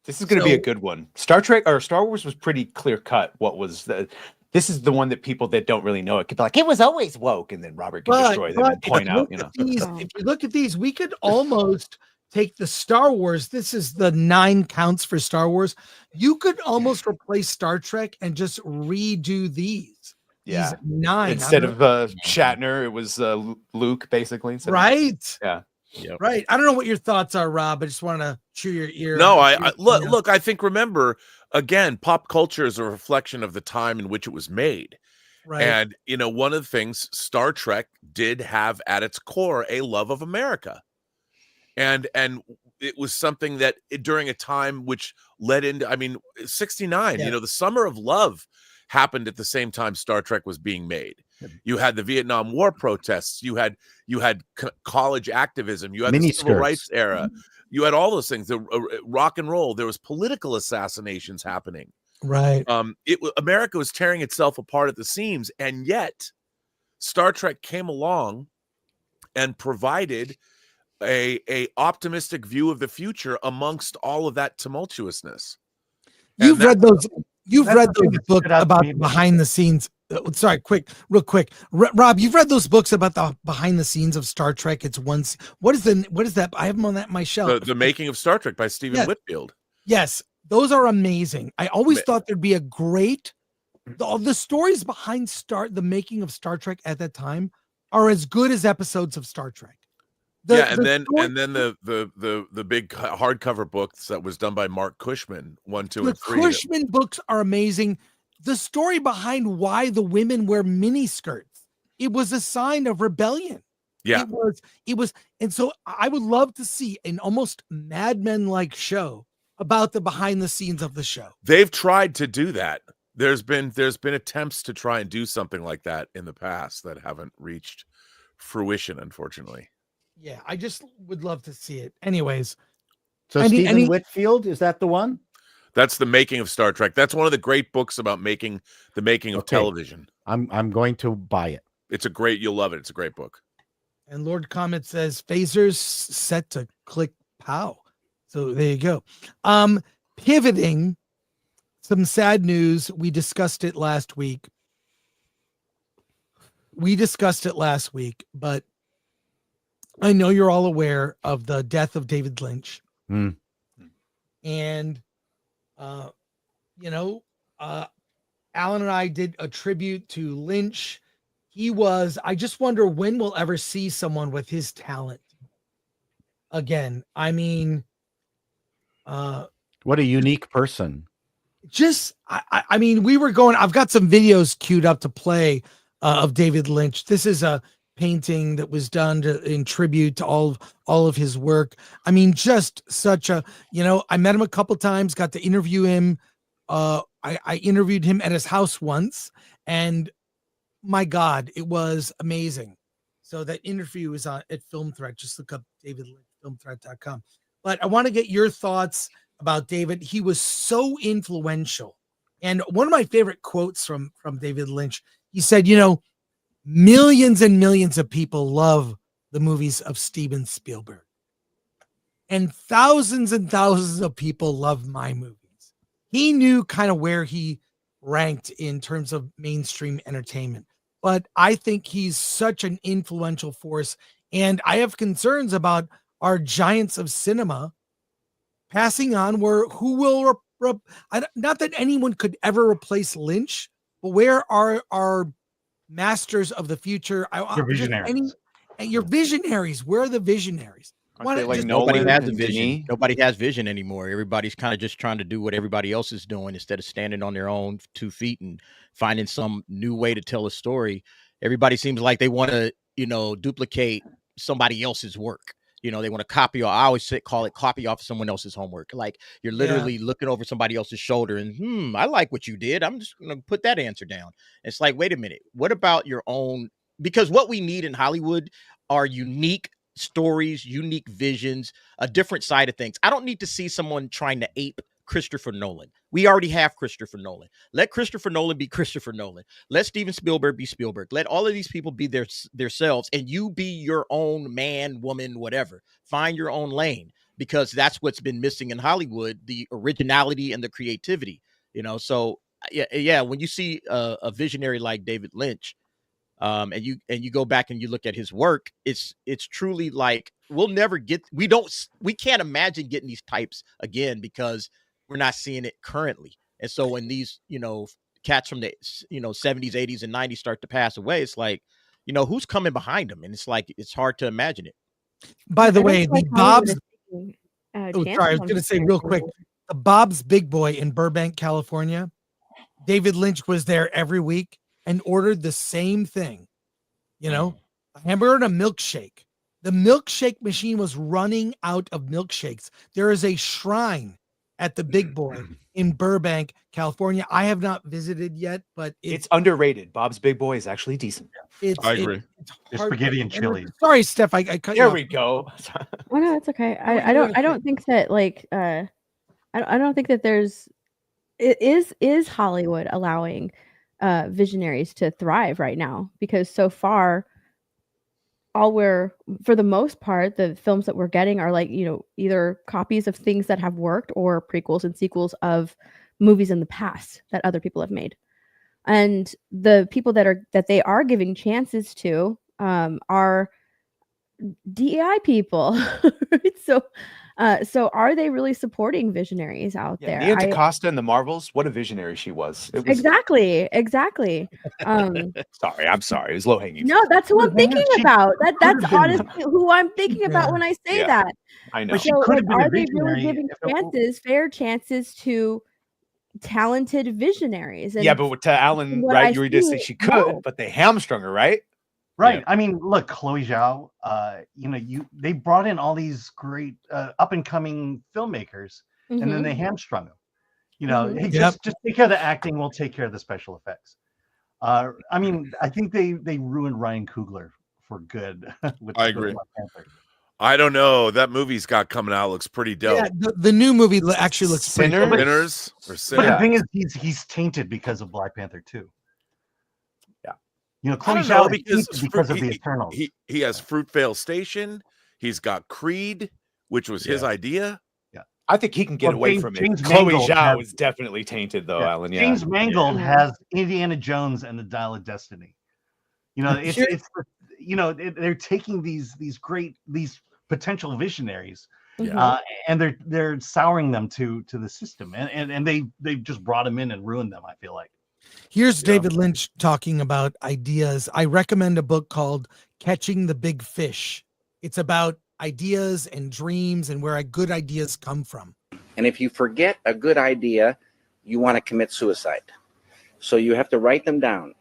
This is going to be a good one. Star Trek or Star Wars was pretty clear cut. What was this is the one that people that don't really know it could be like, it was always woke, and then Robert can destroy them and point out. You know, if you look at these, we could almost take the Star Wars, this is the 9 counts for Star Wars. You could almost replace Star Trek and just redo these. Yeah. These 9. Instead of Shatner, it was Luke, basically. Right. Yeah. Yep. Right. I don't know what your thoughts are, Rob. I just want to chew your ear. No, I look, I think, remember, again, pop culture is a reflection of the time in which it was made. Right. And, one of the things Star Trek did have at its core a love of America. And it was something that during a time which led into, 69, the summer of love happened at the same time Star Trek was being made. You had the Vietnam War protests. You had college activism. You had the civil rights era. You had all those things. The rock and roll. There was political assassinations happening. Right. America was tearing itself apart at the seams, and yet Star Trek came along and provided a optimistic view of the future amongst all of that tumultuousness. You've read those books about behind the scenes. Sorry, real quick. Rob, you've read those books about the behind the scenes of Star Trek. It's what is that? I have them on my shelf. The Making of Star Trek by Stephen Whitfield. Yes, those are amazing. I always thought there'd be a great the stories behind the making of Star Trek at that time are as good as episodes of Star Trek. And then the big hardcover books that was done by Mark Cushman, 1, 2, and 3. The Cushman books are amazing. The story behind why the women wear mini skirts, it was a sign of rebellion. Yeah, it was, and so I would love to see an almost Mad Men like show about the behind the scenes of the show. They've tried to do that. There's been attempts to try and do something like that in the past that haven't reached fruition, unfortunately. Yeah, I just would love to see it. Anyways, so Stephen Whitfield, is that the one? That's The Making of Star Trek. That's one of the great books about the making of television. I'm going to buy it. You'll love it. It's a great book. And Lord Comet says phasers set to click pow. So there you go. Pivoting, some sad news. We discussed it last week, but I know you're all aware of the death of David Lynch. And, Alan and I did a tribute to Lynch. I just wonder when we'll ever see someone with his talent again. What a unique person. I've got some videos queued up to play of David Lynch. This is a painting that was done in tribute to all of his work. Just such a, I met him a couple times, got to interview him. I interviewed him at his house once, and my God, it was amazing. So that interview is at Film Threat. Just look up David Lynch, filmthreat.com. But I want to get your thoughts about David. He was so influential. And one of my favorite quotes from David Lynch, he said, millions and millions of people love the movies of Steven Spielberg. And thousands of people love my movies. He knew kind of where he ranked in terms of mainstream entertainment. But I think he's such an influential force. And I have concerns about our giants of cinema passing on who will, not that anyone could ever replace Lynch, but where are our masters of the future? Your visionaries. Your visionaries. Where are the visionaries? Nobody has a vision. Nobody has vision anymore. Everybody's kind of just trying to do what everybody else is doing instead of standing on their own 2 feet and finding some new way to tell a story. Everybody seems like they want to, duplicate somebody else's work. They want to copy. I always call it copy off someone else's homework. Like you're literally looking over somebody else's shoulder and, I like what you did. I'm just going to put that answer down. It's like, wait a minute. What about your own? Because what we need in Hollywood are unique stories, unique visions, a different side of things. I don't need to see someone trying to ape Christopher Nolan. We already have Christopher Nolan. Let Christopher Nolan be Christopher Nolan. Let Steven Spielberg be Spielberg. Let all of these people be themselves, and you be your own man, woman, whatever. Find your own lane, because that's what's been missing in Hollywood, the originality and the creativity. So yeah. When you see a visionary like David Lynch, And you go back and you look at his work, it's truly like we can't imagine getting these types again because we're not seeing it currently. And so when these, cats from the 70s, 80s, and 90s start to pass away, it's like, who's coming behind them? And it's like it's hard to imagine it. By the way, the Bob's sorry, I was going to say real quick, the Bob's Big Boy in Burbank, California, David Lynch was there every week and ordered the same thing, a hamburger and a milkshake. The milkshake machine was running out of milkshakes. There is a shrine at the Big Boy in Burbank, California. I have not visited yet, but it's underrated. Bob's Big Boy is actually decent. I agree. There's spaghetti and chili. Sorry, Steph. I cut you There off. we go. Oh no, it's okay. I don't think that I don't think that is Hollywood allowing visionaries to thrive right now, because so far for the most part, the films that we're getting are like, either copies of things that have worked or prequels and sequels of movies in the past that other people have made. And the people that they are giving chances to are DEI people. Right? So are they really supporting visionaries out there? Nia DaCosta in the Marvels, what a visionary she was. Exactly. Sorry, I'm sorry. It was low hanging. No, that's who I'm thinking about. That's honestly who I'm thinking about when I say that. I know. So are they really giving fair chances to talented visionaries? And but to Alan, right? You were just saying she could, but they hamstrung her, right? Right. Yeah. I mean, look, Chloe Zhao, they brought in all these great up and coming filmmakers, and then they hamstrung them. Hey, just take care of the acting, we'll take care of the special effects. I mean, I think they ruined Ryan Coogler for good. I agree. Black Panther. I don't know. That movie's got coming out looks pretty dope. Yeah, the new movie actually looks Sinners. pretty But the thing is, he's tainted because of Black Panther 2. Chloe Zhao because of the Eternals. He has Fruitvale Station. He's got Creed, which was his idea. Yeah, I think he can get away from it. Chloe Zhao is definitely tainted, though, Alan. Yeah. James Mangold has Indiana Jones and the Dial of Destiny. They're taking these potential visionaries, and they're souring them to the system, and they've just brought them in and ruined them. I feel like. Here's David Lynch talking about ideas. I recommend a book called Catching the Big Fish. It's about ideas and dreams and where good ideas come from. And if you forget a good idea, you want to commit suicide. So you have to write them down.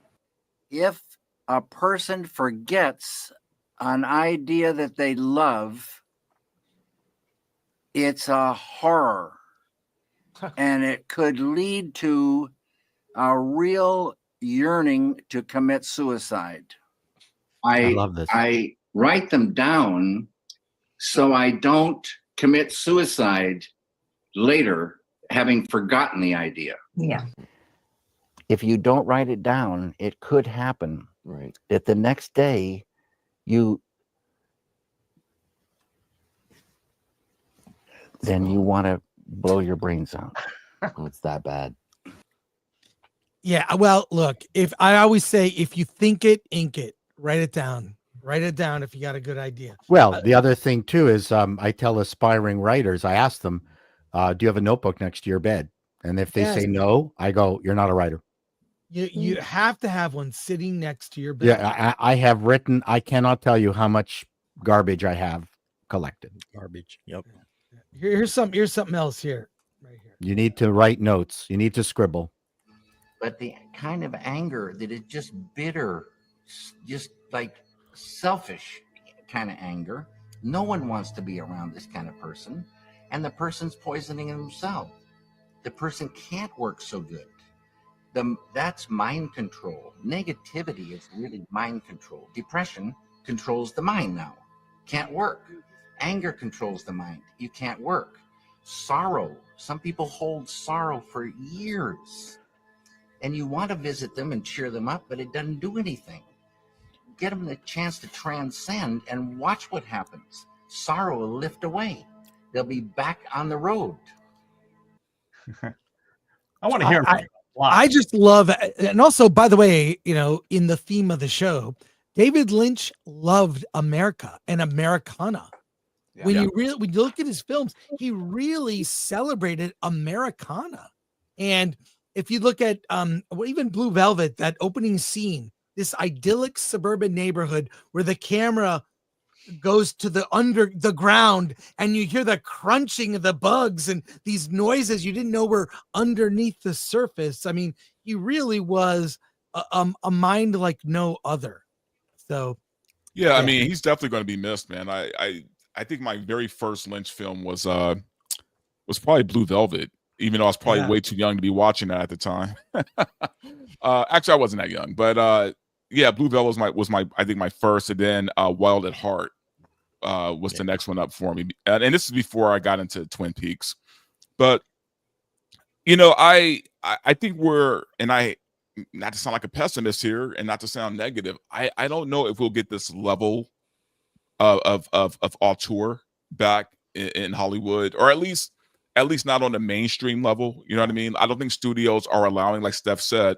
If a person forgets an idea that they love, it's a horror. And it could lead to a real yearning to commit suicide. I love this. I write them down so I don't commit suicide later, having forgotten the idea. Yeah. If you don't write it down, it could happen. Right. That the next day then you want to blow your brains out. Oh, it's that bad. Yeah, well, look, I always say, if you think it, ink it. Write it down. Write it down if you got a good idea. Well, the other thing too is I tell aspiring writers, I ask them, do you have a notebook next to your bed? And if they say no, I go, you're not a writer. You have to have one sitting next to your bed. Yeah, I have written, I cannot tell you how much garbage I have collected. Garbage. Yep. Here's something else here. Right here. You need to write notes. You need to scribble. But the kind of anger that is just bitter, just like selfish kind of anger, no one wants to be around this kind of person. And the person's poisoning himself. The person can't work so good. That's mind control. Negativity is really mind control. Depression controls the mind now. Can't work. Anger controls the mind. You can't work. Sorrow. Some people hold sorrow for years. And you want to visit them and cheer them up, but it doesn't do anything. Get them the chance to transcend and watch what happens. Sorrow will lift away. They'll be back on the road. I want to hear. I just love, and also, by the way, you know, in the theme of the show, David Lynch loved America and Americana. When you look at his films, he really celebrated Americana. And if you look at even Blue Velvet, that opening scene, this idyllic suburban neighborhood where the camera goes to the under the ground and you hear the crunching of the bugs and these noises you didn't know were underneath the surface. I mean, he really was a mind like no other. So yeah, I mean, he's definitely going to be missed, man. I think my very first Lynch film was probably Blue Velvet, even though I was probably way too young to be watching that at the time. Actually, I wasn't that young, but yeah, Blue Velvet was my I think my first, and then Wild at Heart was the next one up for me, and this is before I got into Twin Peaks. But you know, I think not to sound like a pessimist here, and not to sound negative, I don't know if we'll get this level of auteur back in Hollywood, or at least not on the mainstream level. You know what I mean? I don't think studios are allowing, like Steph said,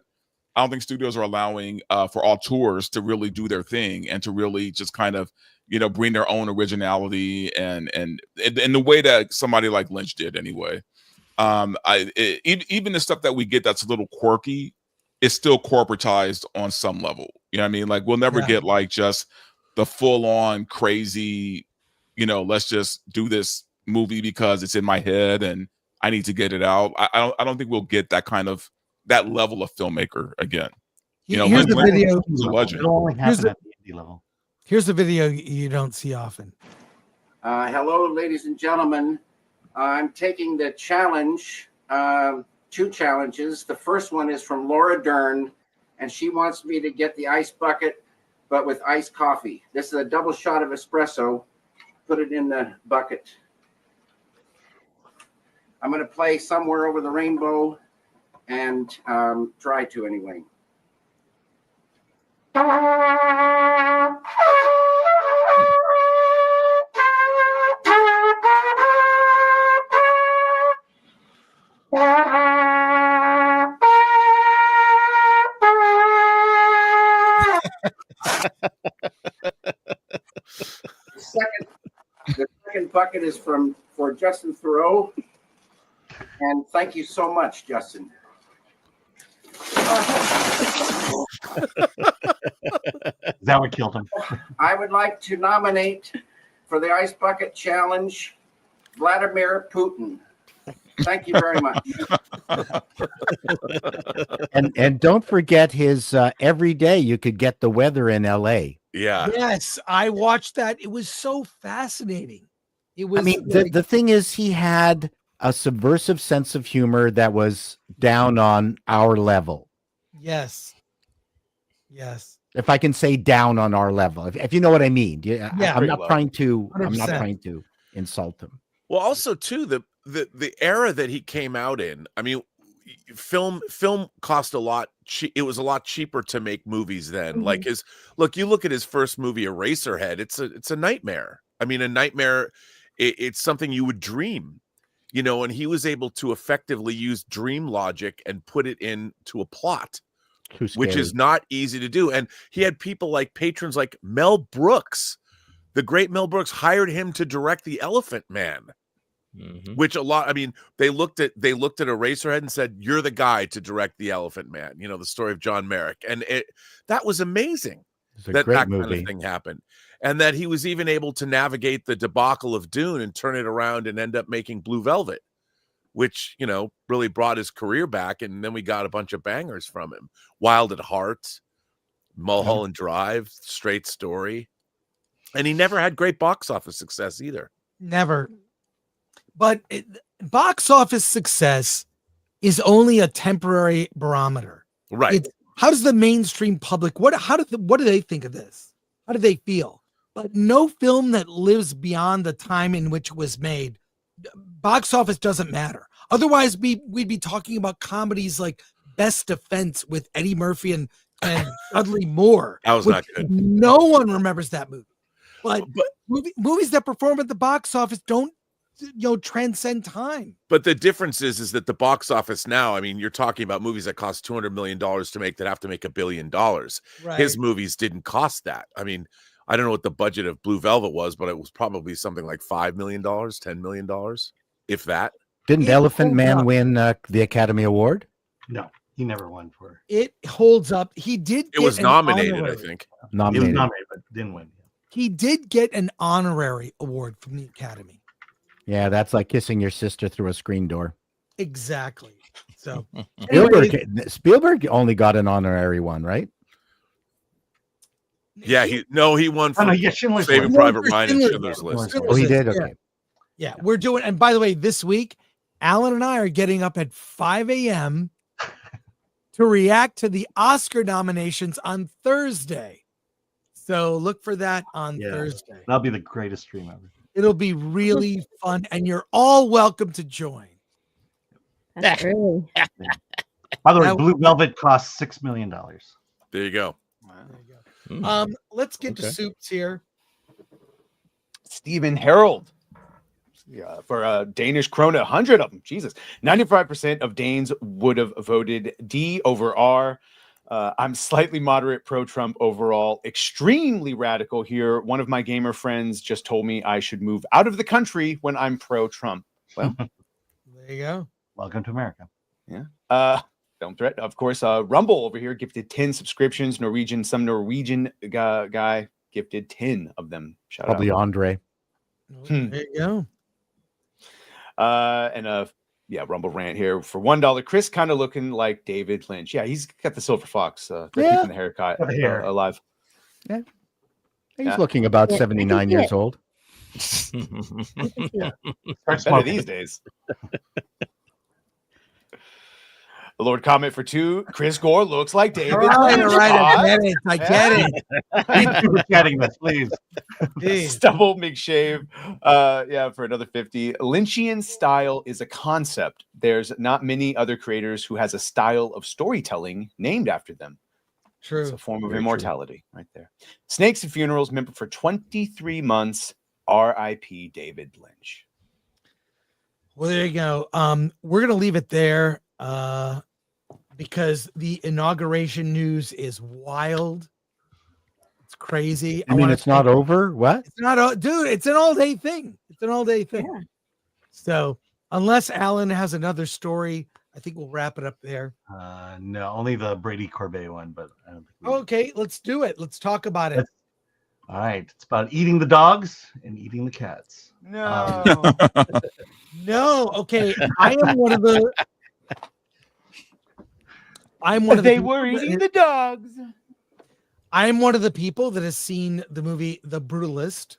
I don't think studios are allowing for auteurs to really do their thing and to really just kind of, you know, bring their own originality and in the way that somebody like Lynch did anyway. Even the stuff that we get that's a little quirky is still corporatized on some level. You know what I mean? Like, we'll never get like just the full-on crazy, you know, let's just do this movie because it's in my head and I need to get it out. I don't think we'll get that level of filmmaker again. You know, here's the video. It'll only happen at the indie level. Here's the video you don't see often. Hello, ladies and gentlemen. I'm taking the challenge, 2 challenges. The first one is from Laura Dern, and she wants me to get the ice bucket, but with iced coffee. This is a double shot of espresso. Put it in the bucket. I'm going to play Somewhere Over the Rainbow, and try to anyway. The second bucket is for Justin Thoreau, and thank you so much, Justin. Is that what killed him? I would like to nominate for the Ice Bucket Challenge Vladimir Putin. Thank you very much. And don't forget his every day you could get the weather in LA. Yeah. Yes, I watched that. It was so fascinating. It was. I mean, the thing is, he had a subversive sense of humor that was down on our level. Yes. Yes. If I can say down on our level, if you know what I mean. Yeah. I'm not trying to 100%. Insult him. Well, also too, the era that he came out in, I mean, film cost a lot. It was a lot cheaper to make movies then. Like you look at his first movie, Eraserhead. It's a nightmare. I mean, a nightmare. It's something you would dream, you know. And he was able to effectively use dream logic and put it into a plot, which is not easy to do. And he had people like patrons like Mel Brooks, the great Mel Brooks, hired him to direct The Elephant Man. Which they looked at Eraserhead and said, "You're the guy to direct The Elephant Man." You know, the story of John Merrick, and that was amazing. That kind of thing happened, and that he was even able to navigate the debacle of Dune and turn it around and end up making Blue Velvet, which, you know, really brought his career back. And then we got a bunch of bangers from him: Wild at Heart, Mulholland Drive, Straight Story, and he never had great box office success either. Never. But box office success is only a temporary barometer. Right. How does the mainstream public, what do they think of this? How do they feel? But no film that lives beyond the time in which it was made, box office doesn't matter. Otherwise, we'd be talking about comedies like Best Defense with Eddie Murphy and Dudley Moore. That was not good. No one remembers that movie. But movies that perform at the box office don't transcend time. But the difference is that the box office now, I mean, you're talking about movies that cost $200 million to make that have to make $1 billion. Right. His movies didn't cost that. I mean, I don't know what the budget of Blue Velvet was, but it was probably something like $5 million, $10 million, if that. Didn't Elephant Man win the Academy Award? No, he never won for it. Holds up. He did. It was nominated, I think. He was nominated, but didn't win. He did get an honorary award from the Academy. Yeah, that's like kissing your sister through a screen door. Exactly. So Spielberg only got an honorary one, right? Yeah, he won for Saving Private Ryan and Schindler's List. Oh, he did. Okay. Yeah, we're doing. And by the way, this week, Alan and I are getting up at 5 a.m. to react to the Oscar nominations on Thursday. So look for that on Thursday. That'll be the greatest stream ever. It'll be really fun, and you're all welcome to join. That's true. By the way, Blue Velvet cost $6 million. There you go. Let's get to soups here. Stephen Harold. Yeah, for a Danish krone, 100 of them. Jesus. 95% of Danes would have voted D over R. I'm slightly moderate pro-Trump overall, extremely radical here. One of my gamer friends just told me I should move out of the country when I'm pro-Trump. Well, there you go. Welcome to America. Yeah. Don't threat. Of course, Rumble over here gifted 10 subscriptions. Some Norwegian guy gifted 10 of them. Shout Probably out. Andre. There you go. Rumble rant here for $1. Chris kind of looking like David Lynch. Yeah, he's got the silver fox. Keeping the haircut alive. Yeah, he's looking about 79 years old. Better these days. The Lord comment for 2. Chris Gore looks like David. I get it. Keep super chatting this, please. Stubble McShave. For another 50. Lynchian style is a concept. There's not many other creators who has a style of storytelling named after them. True. It's a form of Very immortality right there. Snakes and Funerals member for 23 months. R.I.P. David Lynch. Well, there you go. We're gonna leave it there. Because the inauguration news is wild. It's crazy. I mean, it's not over. What? It's not, dude. It's an all-day thing. Yeah. So, unless Alan has another story, I think we'll wrap it up there. No, only the Brady Corbet one, but I don't think okay, let's do it. Let's talk about it. All right, it's about eating the dogs and eating the cats. No, no. Okay, I am one of the. They were eating the dogs. I am one of the people that has seen the movie The Brutalist.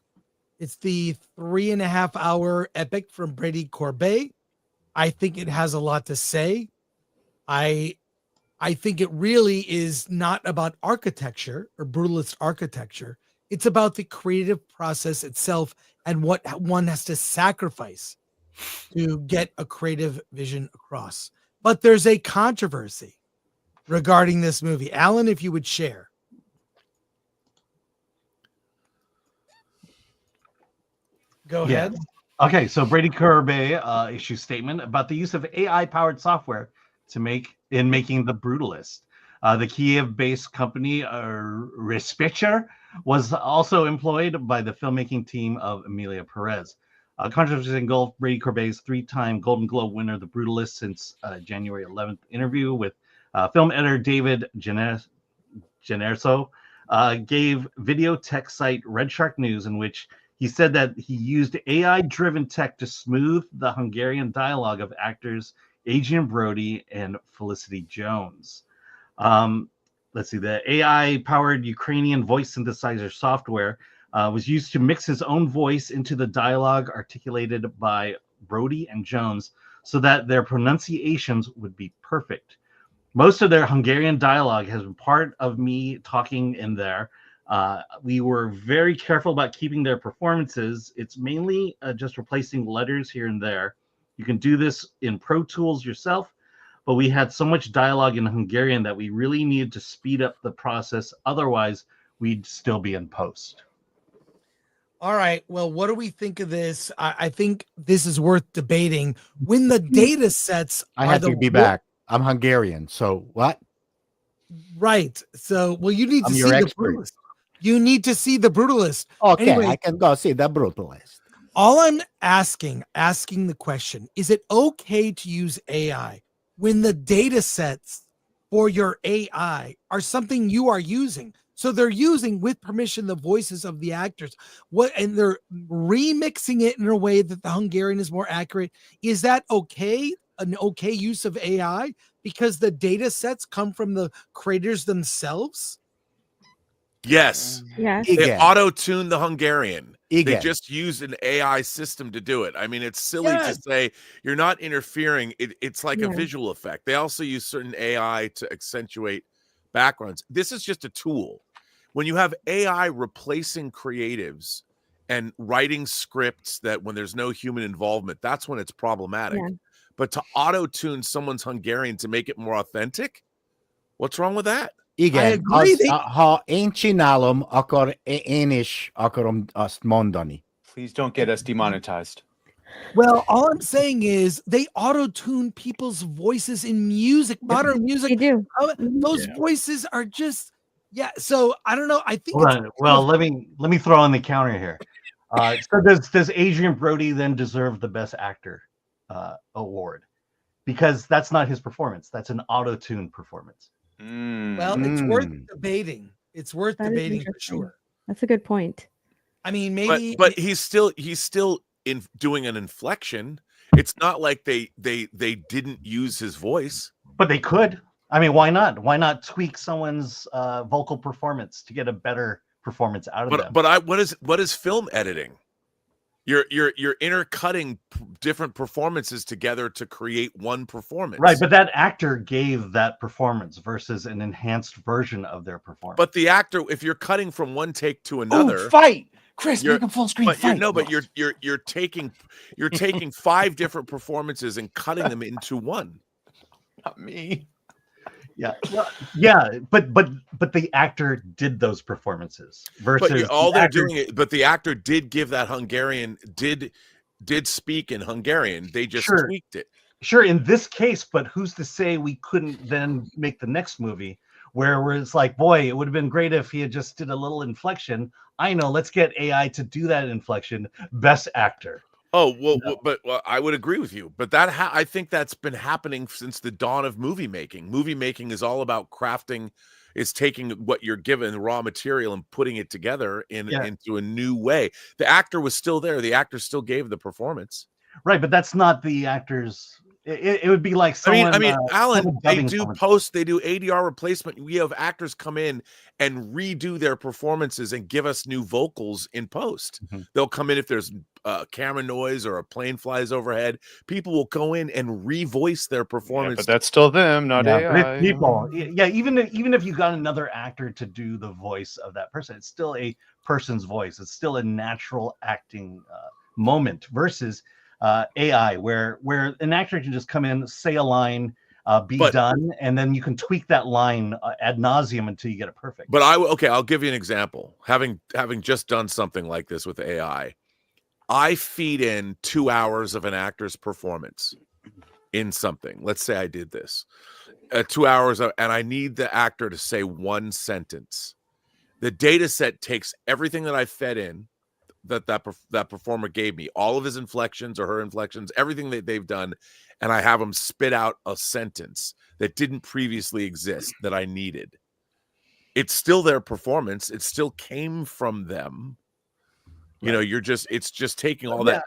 It's the 3.5-hour epic from Brady Corbet. I think it has a lot to say. I think it really is not about architecture or brutalist architecture. It's about the creative process itself and what one has to sacrifice to get a creative vision across. But there's a controversy regarding this movie. Alan, if you would share. Go ahead. Okay, so Brady Corbet issues statement about the use of AI-powered software in making The Brutalist. The Kiev-based company Respitcher was also employed by the filmmaking team of Emilia Perez. Controversy engulfed Brady Corbet's 3-time Golden Globe winner, The Brutalist, since January 11th interview with film editor David Generso gave video tech site Red Shark News, in which he said that he used AI-driven tech to smooth the Hungarian dialogue of actors Adrian Brody and Felicity Jones. Let's see, the AI-powered Ukrainian voice synthesizer software was used to mix his own voice into the dialogue articulated by Brody and Jones so that their pronunciations would be perfect. Most of their Hungarian dialogue has been part of me talking in there. We were very careful about keeping their performances. It's mainly just replacing letters here and there. You can do this in Pro Tools yourself, but we had so much dialogue in Hungarian that we really needed to speed up the process. Otherwise, we'd still be in post. All right. Well, what do we think of this? I think this is worth debating. When the data sets I are have the to be wo- back. I'm Hungarian. So what? right. So, well, you need I'm to your see the expert. brutalist. You need to see the brutalist. Okay, Anyway, I can go see the brutalist. all I'm asking the question, is it okay to use AI when the data sets for your AI are something you are using? So they're using with permission the voices of the actors. And they're remixing it in a way that the Hungarian is more accurate. Is that okay? An okay use of AI because the data sets come from the creators themselves? Yes. Yes. They Igen. auto-tune the Hungarian. They Igen. just used an AI system to do it. I mean, it's silly to Yes. say you're not interfering. It's like a Yeah. visual effect. They also use certain AI to accentuate backgrounds. This is just a tool. When you have AI replacing creatives and writing scripts that when there's no human involvement, that's when it's problematic. Yeah. But to auto-tune someone's Hungarian to make it more authentic, what's wrong with that? Igen, agree, az, ha én csinálom, akkor én is akarom azt mondani. Please don't get us demonetized. Well, all I'm saying is they auto-tune people's voices in music, modern music. They do. Those voices are just, yeah. So I don't know. I think Hold it's on. Well, let me throw in the counter here. So does Adrian Brody then deserve the Best Actor award? Because that's not his performance. That's an auto-tune performance. Well, it's worth debating. It's worth That is debating for interesting. sure. That's a good point. I mean, maybe, but he's still in doing an inflection. It's not like they didn't use his voice. But they could. I mean, why not? Why not tweak someone's vocal performance to get a better performance out of them? But what is film editing? You're intercutting different performances together to create one performance. Right, but that actor gave that performance versus an enhanced version of their performance. But the actor, if you're cutting from one take to another, fight, Chris, make a full screen fight. But you're taking 5 different performances and cutting them into one. Not me. Yeah, well, yeah, but the actor did those performances versus but the actor did give that Hungarian did speak in Hungarian. They just tweaked it. Sure, in this case, but who's to say we couldn't then make the next movie where it's like, boy, it would have been great if he had just did a little inflection. I know, let's get AI to do that inflection. Best actor. Oh, well, but I would agree with you. But I think that's been happening since the dawn of movie making. Movie making is all about crafting, is taking what you're given, the raw material, and putting it together into a new way. The actor was still there. The actor still gave the performance. Right, but that's not the actor's. It would be like someone. I mean, Alan, they do ADR replacement. We have actors come in and redo their performances and give us new vocals in post. They'll come in if there's camera noise or a plane flies overhead. People will go in and revoice their performance. But that's still them, not AI. People. Yeah, even if you got another actor to do the voice of that person, it's still a person's voice. It's still a natural acting moment versus AI, where an actor can just come in, say a line, be done, and then you can tweak that line ad nauseum until you get it perfect. But I'll give you an example. Having just done something like this with AI, I feed in 2 hours of an actor's performance in something. Let's say I did this 2 hours, and I need the actor to say one sentence. The data set takes everything that I fed in, that performer gave me, all of his inflections or her inflections, everything that they've done, and I have them spit out a sentence that didn't previously exist that I needed. It's still their performance. It still came from them. You know, it's just taking all that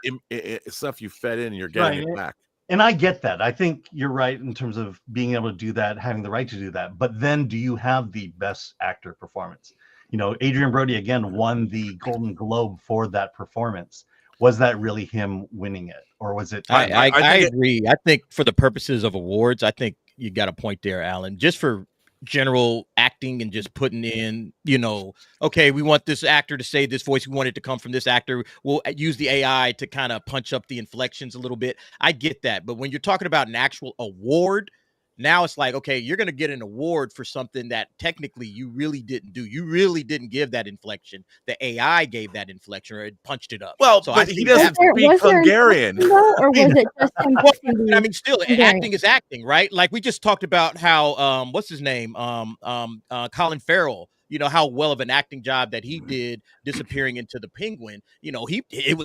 stuff you fed in and you're getting it back. And I get that. I think you're right in terms of being able to do that, having the right to do that. But then do you have the best actor performance? You know, Adrian Brody, again, won the Golden Globe for that performance. Was that really him winning it? Or was it? I agree. I think for the purposes of awards, I think you got a point there, Alan. Just for general acting and just putting in, okay, we want this actor to say this voice. We want it to come from this actor. We'll use the AI to kind of punch up the inflections a little bit. I get that. But when you're talking about an actual award, Now it's like, okay, you're going to get an award for something that technically you really didn't do. You really didn't give that inflection. The AI gave that inflection, or it punched it up. Well, so but he doesn't speak Hungarian. Or was it just him? I mean, still, Hungarian? acting is acting, right? Like we just talked about how, what's his name? Colin Farrell. You know, how well of an acting job that he did disappearing into the Penguin. You know,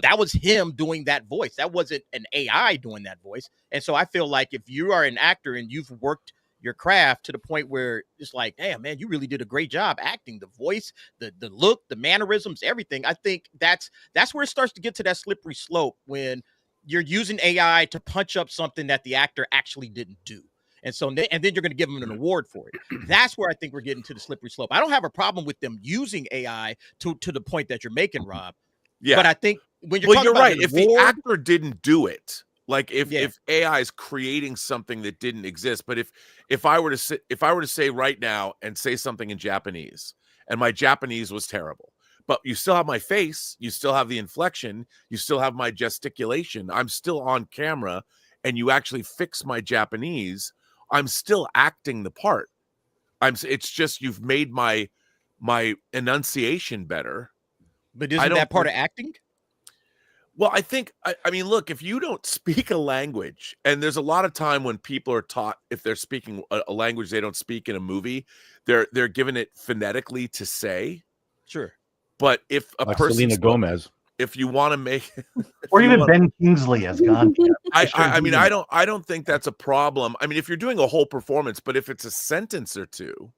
that was him doing that voice. That wasn't an AI doing that voice. And so I feel like if you are an actor and you've worked your craft to the point where it's like, damn, man, you really did a great job acting, the voice, the look, the mannerisms, everything. I think that's where it starts to get to that slippery slope when you're using AI to punch up something that the actor actually didn't do. And so, and then you're going to give them an award for it. That's where I think we're getting to the slippery slope. I don't have a problem with them using AI to the point that you're making, Rob. Yeah. But I think when you're talking you're about right. an If the award, actor didn't do it, like if AI is creating something that didn't exist, but if I were to say right now and say something in Japanese, and my Japanese was terrible, but you still have my face, you still have the inflection, you still have my gesticulation, I'm still on camera, and you actually fix my Japanese, I'm still acting the part. It's just you've made my enunciation better. But isn't that part of acting? Well, I think I mean, look, if you don't speak a language, and there's a lot of time when people are taught, if they're speaking a language they don't speak in a movie, they're given it phonetically to say. Sure. But if a Like person, Selena Gomez, if you want to make, or even Ben Kingsley has gone. I mean, I don't think that's a problem. I mean, if you're doing a whole performance, but if it's a sentence or two,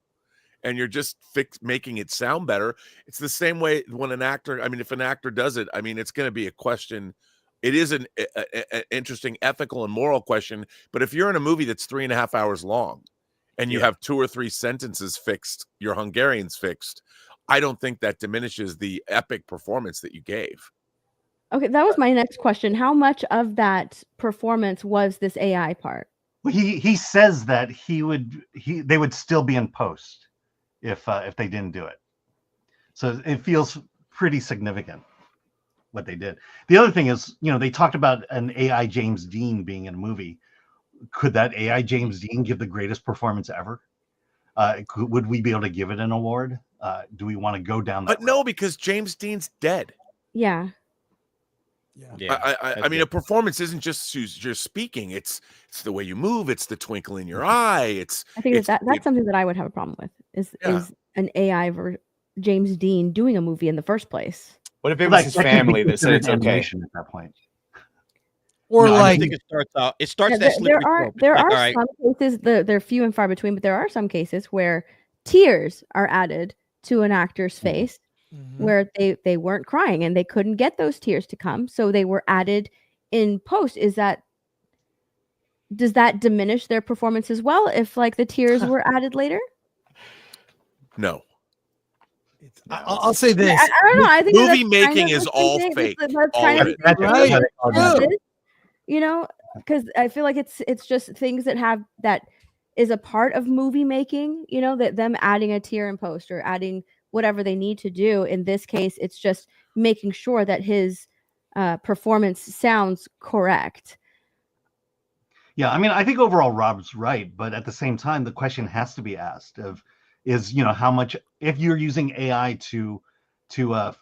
and you're just making it sound better, it's the same way when an actor. I mean, if an actor does it, I mean, it's going to be a question. It is an interesting ethical and moral question. But if you're in a movie that's 3.5 hours long, and you have 2 or 3 sentences fixed, your Hungarian's fixed, I don't think that diminishes the epic performance that you gave. Okay, that was my next question. How much of that performance was this AI part? Well, he says that they would still be in post if they didn't do it. So it feels pretty significant what they did. The other thing is, you know, they talked about an AI James Dean being in a movie. Could that AI James Dean give the greatest performance ever? Would we be able to give it an award? Do we want to go down that road? No, because James Dean's dead. Yeah. I mean, a performance isn't just you're speaking. It's the way you move. It's the twinkle in your eye. I think that's something that I would have a problem with. Is an AI James Dean doing a movie in the first place? What if it was his family that said it's okay at that point? Or I like think it starts that slippery slope. There Like, are all right, some cases, they're few and far between, but there are some cases where tears are added to an actor's face where they weren't crying and they couldn't get those tears to come, so they were added in post. Does that diminish their performance as well if like the tears were added later? No. I'll say this. I don't know. I think movie making is all fake. All of it. Right? You know, because I feel like it's just things that is a part of movie making, you know, that them adding a tear in post or adding whatever they need to do. In this case, it's just making sure that his performance sounds correct. Yeah, I mean, I think overall Rob's right, but at the same time, the question has to be asked is, you know, how much, if you're using AI to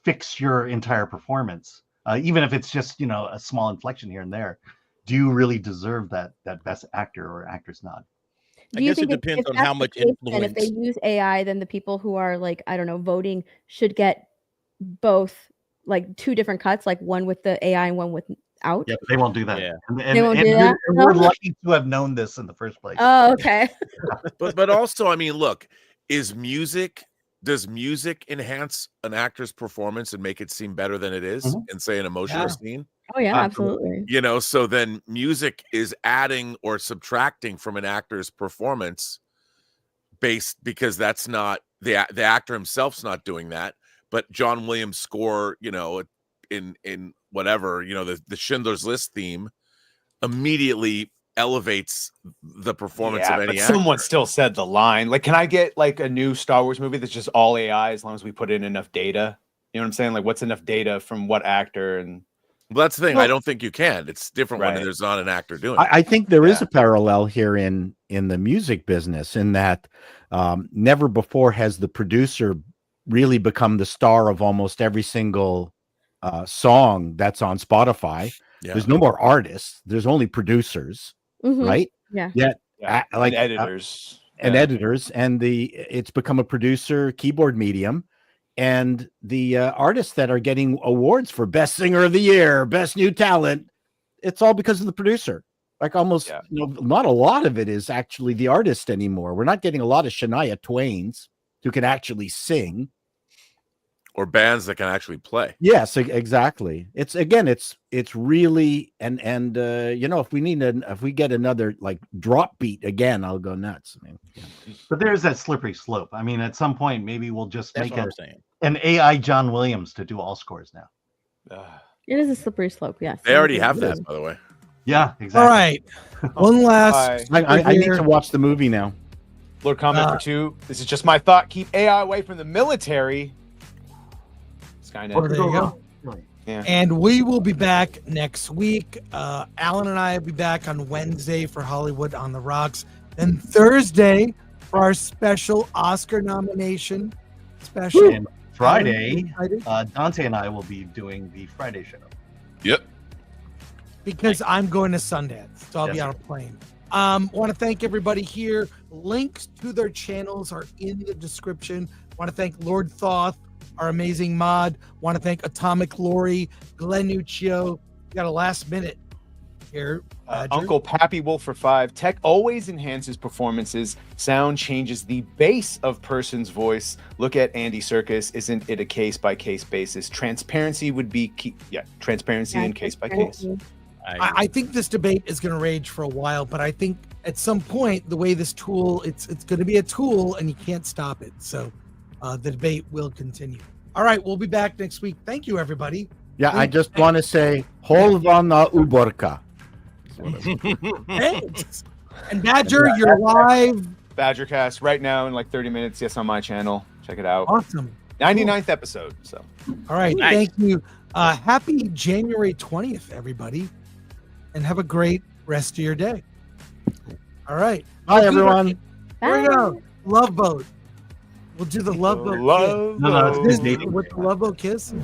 fix your entire performance, even if it's just, you know, a small inflection here and there, do you really deserve that best actor or actress nod? I guess it depends on how much influence. And if they use AI, then the people who are like, I don't know, voting should get both, like 2 different cuts, like one with the AI and one without. Yeah, they won't do that. Yeah. They won't do that? We're lucky to have known this in the first place. Oh, okay. but also, I mean, look, does music enhance an actor's performance and make it seem better than it is in, say, an emotional scene? Oh yeah, absolutely. You know, so then music is adding or subtracting from an actor's performance because that's not the actor himself's not doing that, but John Williams' score, you know, in whatever, you know, the Schindler's List theme immediately elevates the performance of any actor. Someone still said the line. Like, can I get like a new Star Wars movie that's just all AI as long as we put in enough data? You know what I'm saying? Like, what's enough data from what actor? And Well, that's the thing. Well- I don't think you can. It's different when Right. there's not an actor doing it. I think there is a parallel here in the music business, in that never before has the producer really become the star of almost every single song that's on Spotify. Yeah. There's no more artists. There's only producers, Mhm. right? Yeah. Yet, And editors. and Yeah. editors, and it's become a producer keyboard medium. And the artists that are getting awards for best singer of the year, best new talent, it's all because of the producer. Like almost, not a lot of it is actually the artist anymore. We're not getting a lot of Shania Twains who can actually sing, or bands that can actually play. Yes, exactly. It's really and if we get another like drop beat again, I'll go nuts. I mean, But there's that slippery slope. I mean, at some point, maybe we'll just That's make what we're saying. an AI John Williams to do all scores now. It is a slippery slope. Yes. They already have that, by the way. Yeah, exactly. All right. One last. I need to watch the movie now. Lord comment for 2. This is just my thought. Keep AI away from the military. Skynet. Well, there you go. Yeah. And we will be back next week. Alan and I will be back on Wednesday for Hollywood on the Rocks. Then Thursday for our special Oscar nomination special. And Friday, Dante and I will be doing the Friday show. Yep. Because I'm going to Sundance, so I'll be on a plane. Want to thank everybody here. Links to their channels are in the description. Want to thank Lord Thoth, our amazing mod. Want to thank Atomic Lori, Glenn Nuccio. Got a last minute here. Uncle Pappy Wolf for 5. Tech always enhances performances. Sound changes the bass of person's voice. Look at Andy Serkis. Isn't it a case-by-case basis? Transparency would be key. Yeah, transparency and case-by-case. I think this debate is going to rage for a while, but I think at some point, the way this tool, it's going to be a tool and you can't stop it. So the debate will continue. All right, we'll be back next week. Thank you, everybody. Yeah, I just want to say, Holvana Uborka. Thanks. And Badger, you're live. Badgercast right now in like 30 minutes. Yes, on my channel. Check it out. Awesome. 99th episode. So. All right, Nice. thank you. Happy January 20th, everybody. And have a great rest of your day. All right. Bye, everyone. Here we go. Love Boat. We'll do the Love Boat. Love kiss. Boat. With the Love Boat kiss.